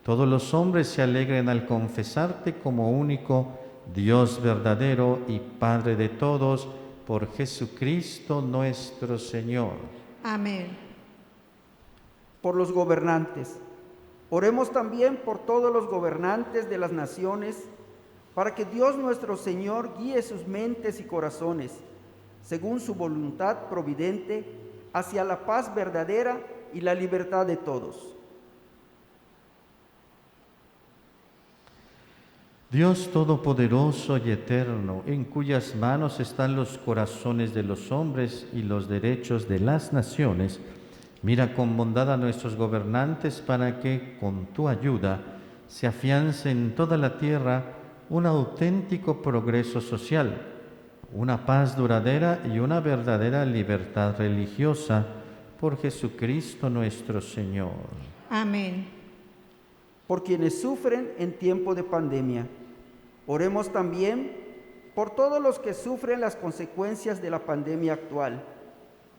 todos los hombres se alegren al confesarte como único Dios verdadero y Padre de todos, por Jesucristo nuestro Señor. Amén. Por los gobernantes. Oremos también por todos los gobernantes de las naciones, para que Dios nuestro Señor guíe sus mentes y corazones, según su voluntad providente, hacia la paz verdadera y la libertad de todos. Dios Todopoderoso y Eterno, en cuyas manos están los corazones de los hombres y los derechos de las naciones, mira con bondad a nuestros gobernantes para que, con tu ayuda, se afiance en toda la tierra un auténtico progreso social, una paz duradera y una verdadera libertad religiosa por Jesucristo nuestro Señor. Amén. Por quienes sufren en tiempo de pandemia. Oremos también por todos los que sufren las consecuencias de la pandemia actual,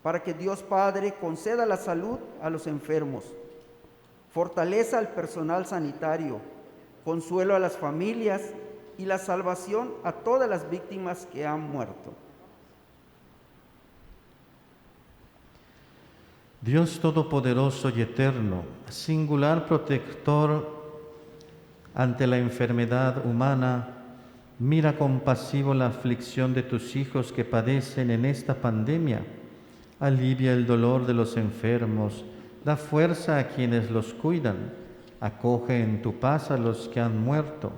para que Dios Padre conceda la salud a los enfermos, fortaleza al personal sanitario, consuelo a las familias y la salvación a todas las víctimas que han muerto. Dios Todopoderoso y Eterno, singular protector ante la enfermedad humana, mira compasivo la aflicción de tus hijos que padecen en esta pandemia. Alivia el dolor de los enfermos, da fuerza a quienes los cuidan, acoge en tu paz a los que han muerto,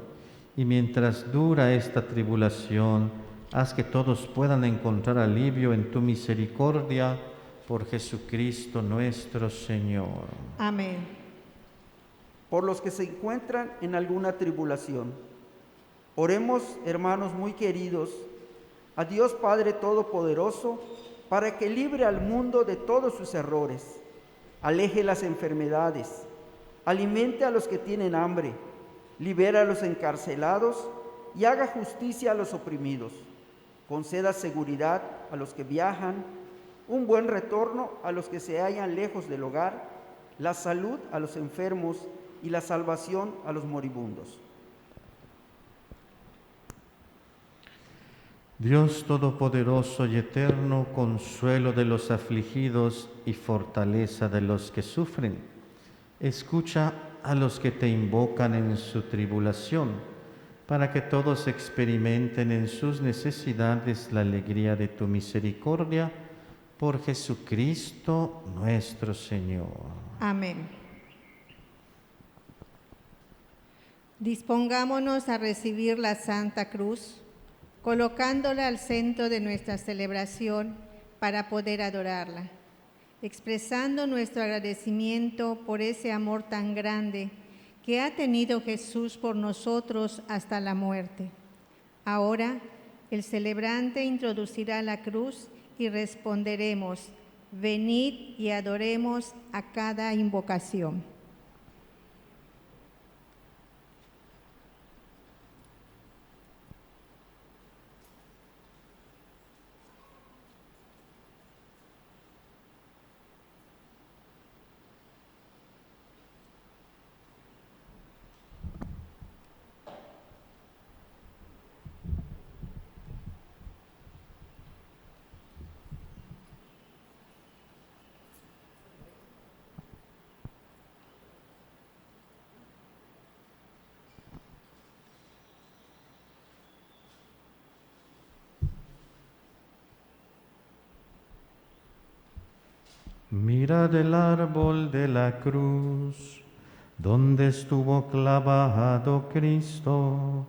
y mientras dura esta tribulación, haz que todos puedan encontrar alivio en tu misericordia, por Jesucristo nuestro Señor. Amén. Por los que se encuentran en alguna tribulación. Oremos, hermanos muy queridos, a Dios Padre Todopoderoso, para que libre al mundo de todos sus errores, aleje las enfermedades, alimente a los que tienen hambre, libera a los encarcelados y haga justicia a los oprimidos. Conceda seguridad a los que viajan, un buen retorno a los que se hallan lejos del hogar, la salud a los enfermos y la salvación a los moribundos. Dios Todopoderoso y Eterno, consuelo de los afligidos y fortaleza de los que sufren, escucha a los que te invocan en su tribulación, para que todos experimenten en sus necesidades la alegría de tu misericordia, por Jesucristo nuestro Señor. Amén. Dispongámonos a recibir la Santa Cruz, colocándola al centro de nuestra celebración para poder adorarla, expresando nuestro agradecimiento por ese amor tan grande que ha tenido Jesús por nosotros hasta la muerte. Ahora, el celebrante introducirá la cruz y responderemos: venid y adoremos a cada invocación. Mirad el árbol de la cruz, donde estuvo clavado Cristo,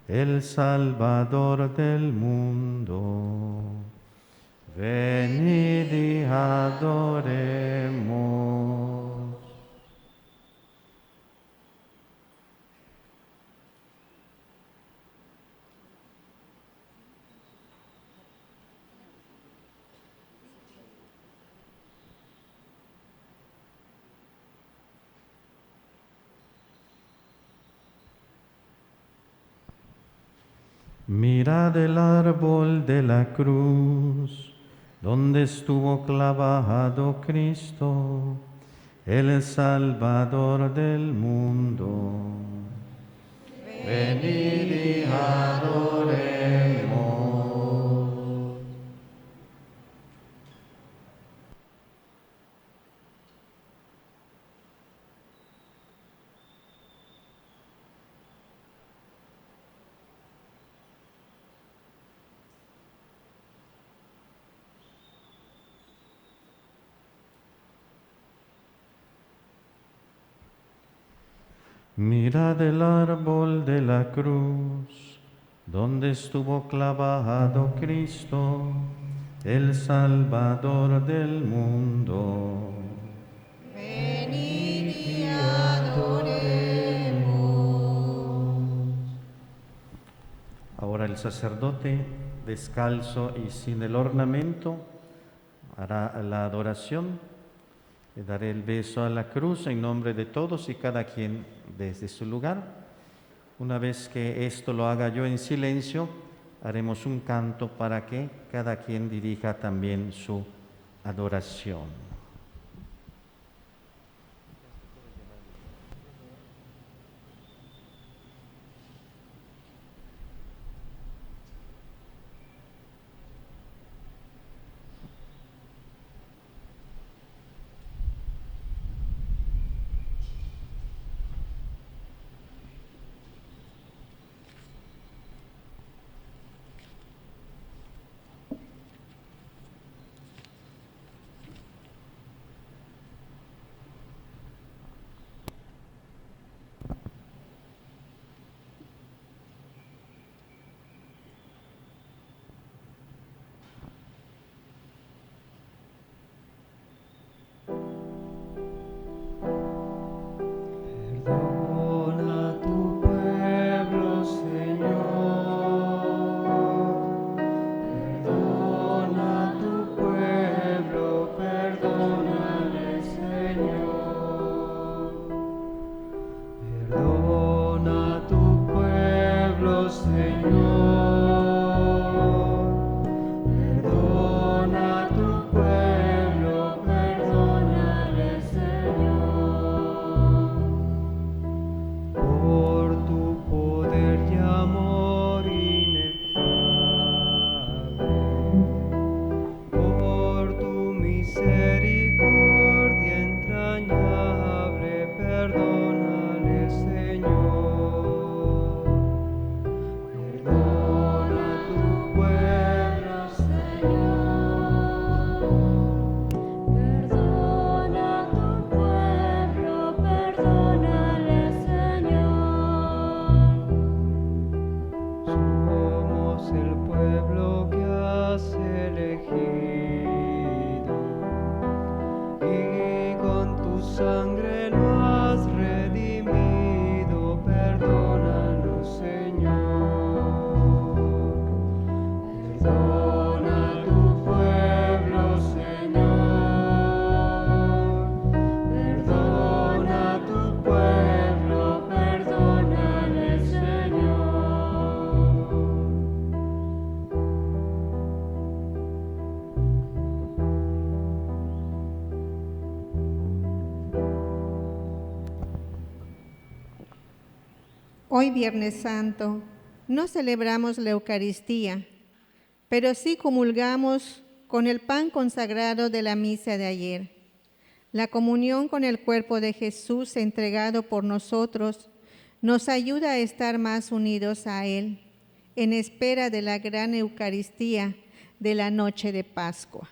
el Salvador del mundo. Venid y adoremos. Mirad el árbol de la cruz, donde estuvo clavado Cristo, el Salvador del mundo. Venid y adoremos. Mirad el árbol de la cruz, donde estuvo clavado Cristo, el Salvador del mundo. Venid y adoremos. Ahora el sacerdote, descalzo y sin el ornamento, hará la adoración. Le daré el beso a la cruz en nombre de todos y cada quien desde su lugar. Una vez que esto lo haga yo en silencio, haremos un canto para que cada quien dirija también su adoración. Perdona tu pueblo, Señor. Perdona tu pueblo, perdónale, Señor. Perdona tu pueblo, Señor. Perdona tu pueblo, perdónale, Señor. Por tu poder y amor inefable, por tu misericordia entrañable, perdónale, Señor. Perdona tu pueblo, Señor. Perdona tu pueblo, perdónale, Señor. Somos el pueblo que has elegido y con tu sangre lo has redimido. Perdónanos, Señor. Perdona tu pueblo, Señor. Perdona tu pueblo, perdónale, Señor. Hoy, Viernes Santo, no celebramos la Eucaristía, pero sí comulgamos con el pan consagrado de la misa de ayer. La comunión con el cuerpo de Jesús entregado por nosotros nos ayuda a estar más unidos a Él, en espera de la gran Eucaristía de la noche de Pascua.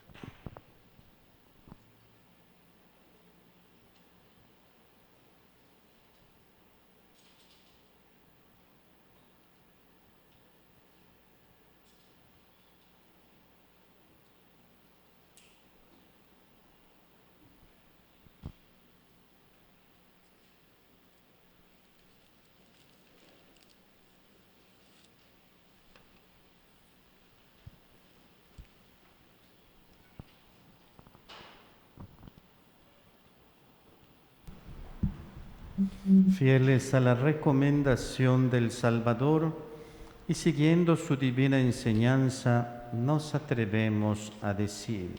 Fieles a la recomendación del Salvador y siguiendo su divina enseñanza, nos atrevemos a decir: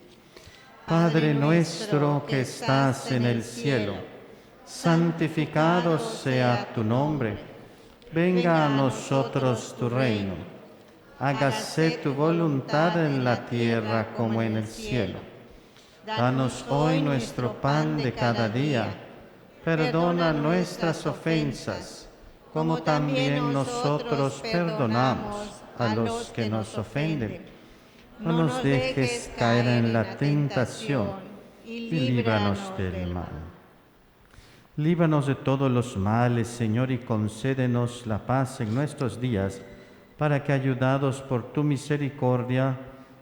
Padre nuestro que estás en el cielo, santificado sea tu nombre. Venga a nosotros tu reino. Hágase tu voluntad en la tierra como en el cielo. Danos hoy nuestro pan de cada día. Perdona nuestras ofensas, como también nosotros perdonamos a los que nos ofenden. No nos dejes caer en la tentación y líbranos del mal. Líbranos de todos los males, Señor, y concédenos la paz en nuestros días, para que, ayudados por tu misericordia,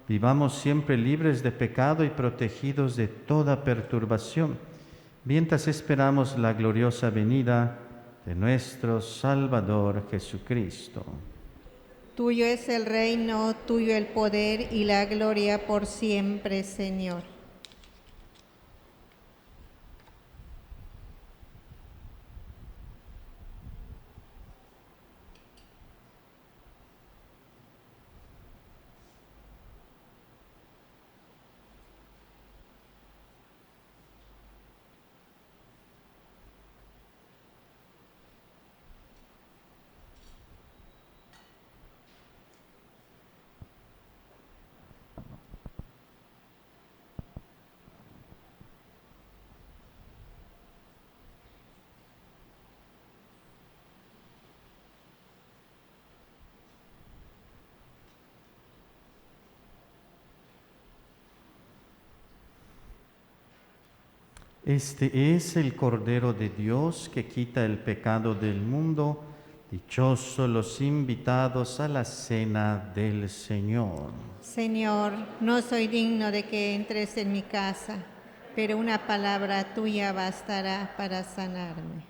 vivamos siempre libres de pecado y protegidos de toda perturbación, mientras esperamos la gloriosa venida de nuestro Salvador Jesucristo. Tuyo es el reino, tuyo el poder y la gloria por siempre, Señor. Este es el Cordero de Dios que quita el pecado del mundo. Dichosos los invitados a la cena del Señor. Señor, no soy digno de que entres en mi casa, pero una palabra tuya bastará para sanarme.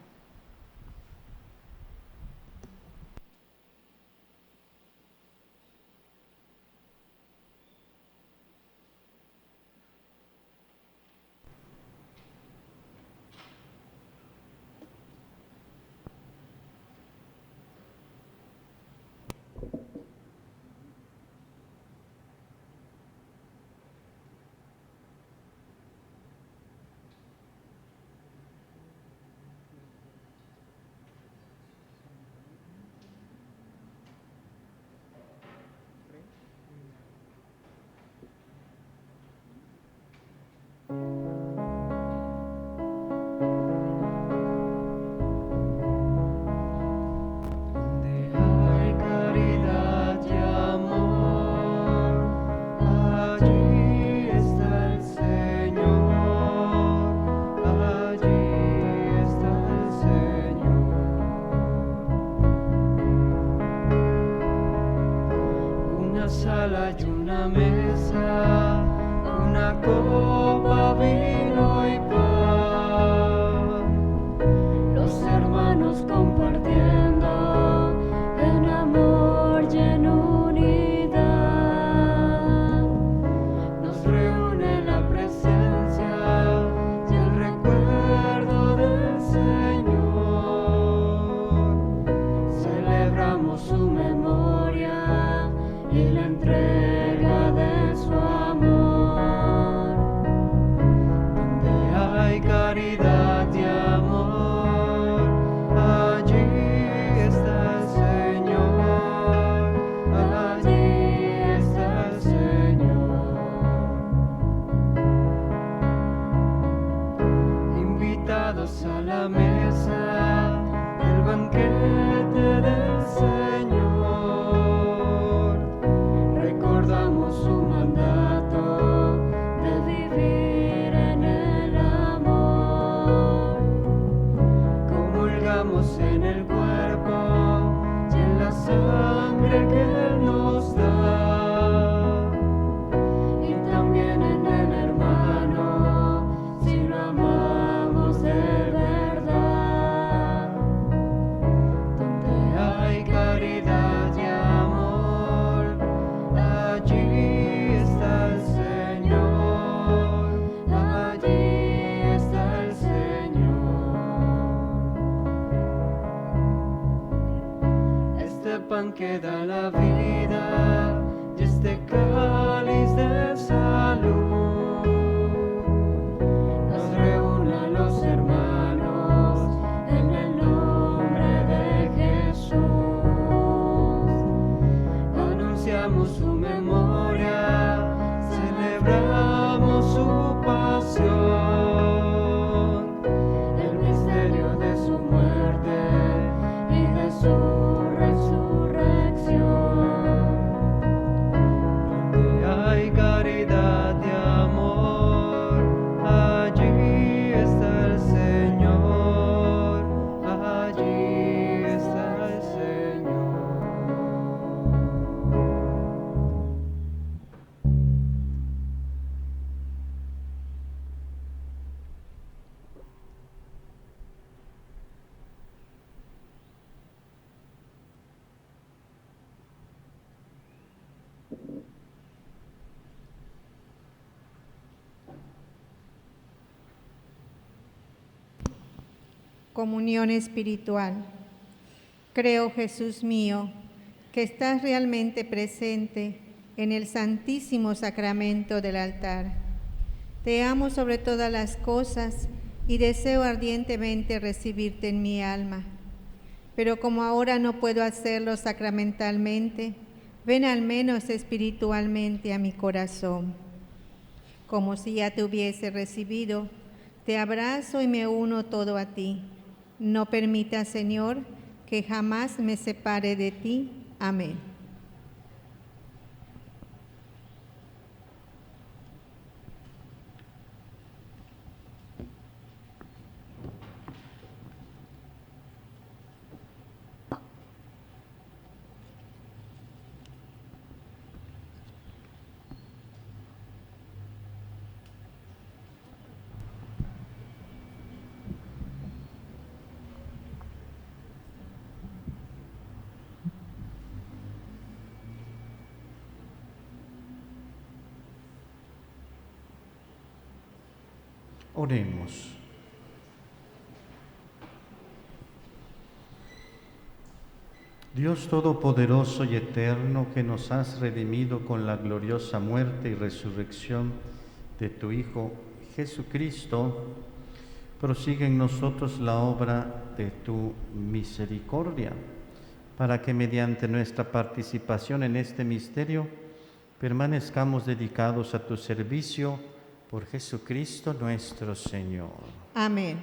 Que da la vida y este cáliz de salud nos reúne a los hermanos en el nombre de Jesús. Anunciamos su memoria, celebramos su pasión, el misterio de su muerte y de su donde hay caridad y amor, allí está el Señor, allí está el Señor. comunión espiritual. Creo, Jesús mío, que estás realmente presente en el santísimo sacramento del altar. Te amo sobre todas las cosas y deseo ardientemente recibirte en mi alma. Pero como ahora no puedo hacerlo sacramentalmente, ven al menos espiritualmente a mi corazón. Como si ya te hubiese recibido, te abrazo y me uno todo a ti. No permitas, Señor, que jamás me separe de ti. Amén. Oremos. Dios Todopoderoso y Eterno, que nos has redimido con la gloriosa muerte y resurrección de tu Hijo Jesucristo, prosigue en nosotros la obra de tu misericordia, para que mediante nuestra participación en este misterio permanezcamos dedicados a tu servicio por Jesucristo nuestro Señor. Amén.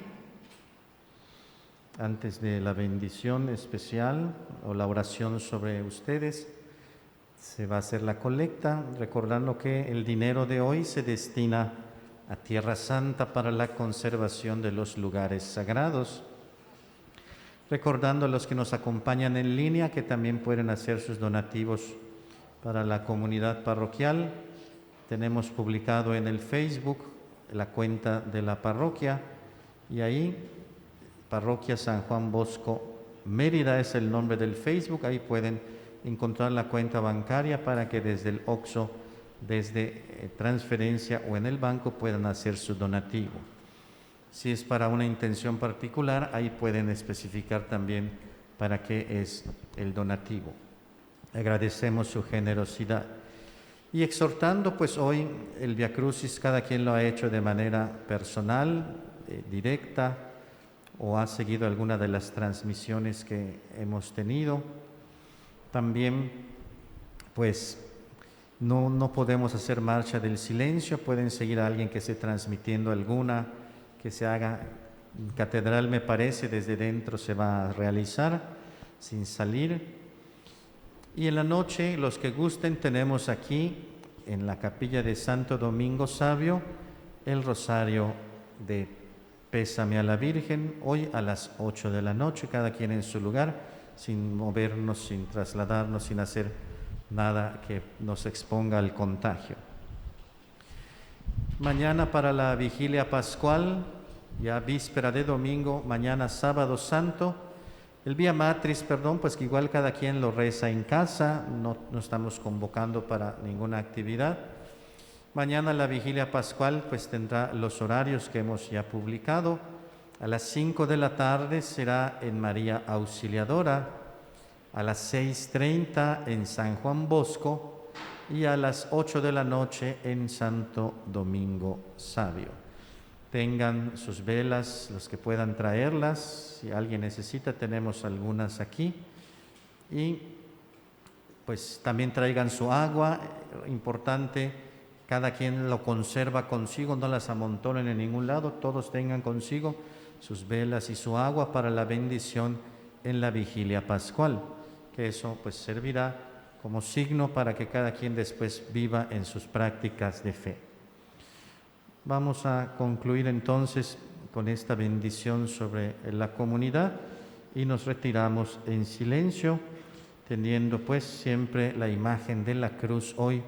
Antes de la bendición especial o la oración sobre ustedes, se va a hacer la colecta, recordando que el dinero de hoy se destina a Tierra Santa para la conservación de los lugares sagrados. Recordando a los que nos acompañan en línea que también pueden hacer sus donativos para la comunidad parroquial. Tenemos publicado en el Facebook la cuenta de la parroquia y ahí Parroquia San Juan Bosco Mérida es el nombre del Facebook. Ahí pueden encontrar la cuenta bancaria para que desde el OXXO, desde transferencia o en el banco puedan hacer su donativo. Si es para una intención particular, ahí pueden especificar también para qué es el donativo. Agradecemos su generosidad. Y exhortando, pues hoy el Via Crucis cada quien lo ha hecho de manera personal, directa, o ha seguido alguna de las transmisiones que hemos tenido. También, pues, no podemos hacer marcha del silencio, pueden seguir a alguien que esté transmitiendo alguna, que se haga en catedral, me parece, desde dentro se va a realizar, sin salir. Y en la noche, los que gusten, tenemos aquí, en la capilla de Santo Domingo Sabio, el rosario de Pésame a la Virgen, hoy a las 8 de la noche, cada quien en su lugar, sin movernos, sin trasladarnos, sin hacer nada que nos exponga al contagio. Mañana para la vigilia pascual, ya víspera de domingo, mañana sábado santo, el Vía Matris, pues que igual cada quien lo reza en casa, no estamos convocando para ninguna actividad. Mañana la vigilia pascual pues tendrá los horarios que hemos ya publicado. A las 5 de la tarde será en María Auxiliadora, a las 6:30 en San Juan Bosco y a las 8 de la noche en Santo Domingo Sabio. Tengan sus velas, los que puedan traerlas, si alguien necesita, tenemos algunas aquí. Y pues también traigan su agua, importante. Cada quien lo conserva consigo, no las amontonen en ningún lado, todos tengan consigo sus velas y su agua para la bendición en la vigilia pascual, que eso pues servirá como signo para que cada quien después viva en sus prácticas de fe. Vamos a concluir entonces con esta bendición sobre la comunidad y nos retiramos en silencio, teniendo pues siempre la imagen de la cruz hoy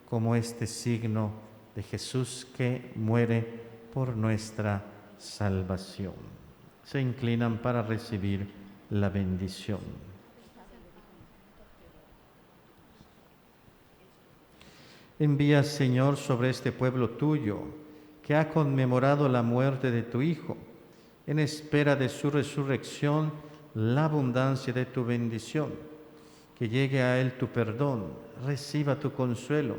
como este signo de Jesús que muere por nuestra salvación. Se inclinan para recibir la bendición. Envía, Señor, sobre este pueblo tuyo, que ha conmemorado la muerte de tu Hijo, en espera de su resurrección, la abundancia de tu bendición. Que llegue a él tu perdón, reciba tu consuelo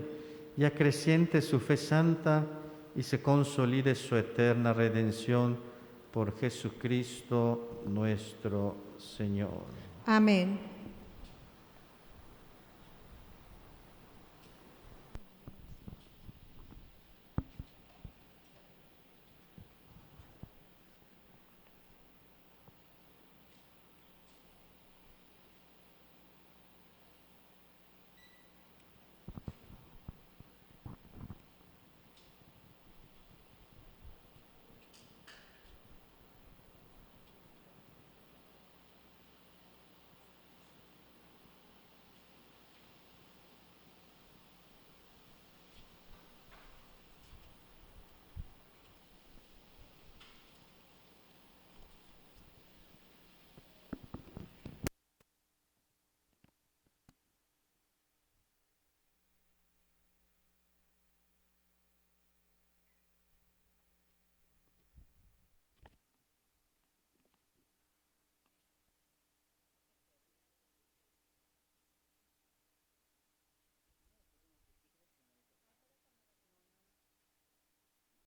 y acreciente su fe santa y se consolide su eterna redención por Jesucristo nuestro Señor. Amén.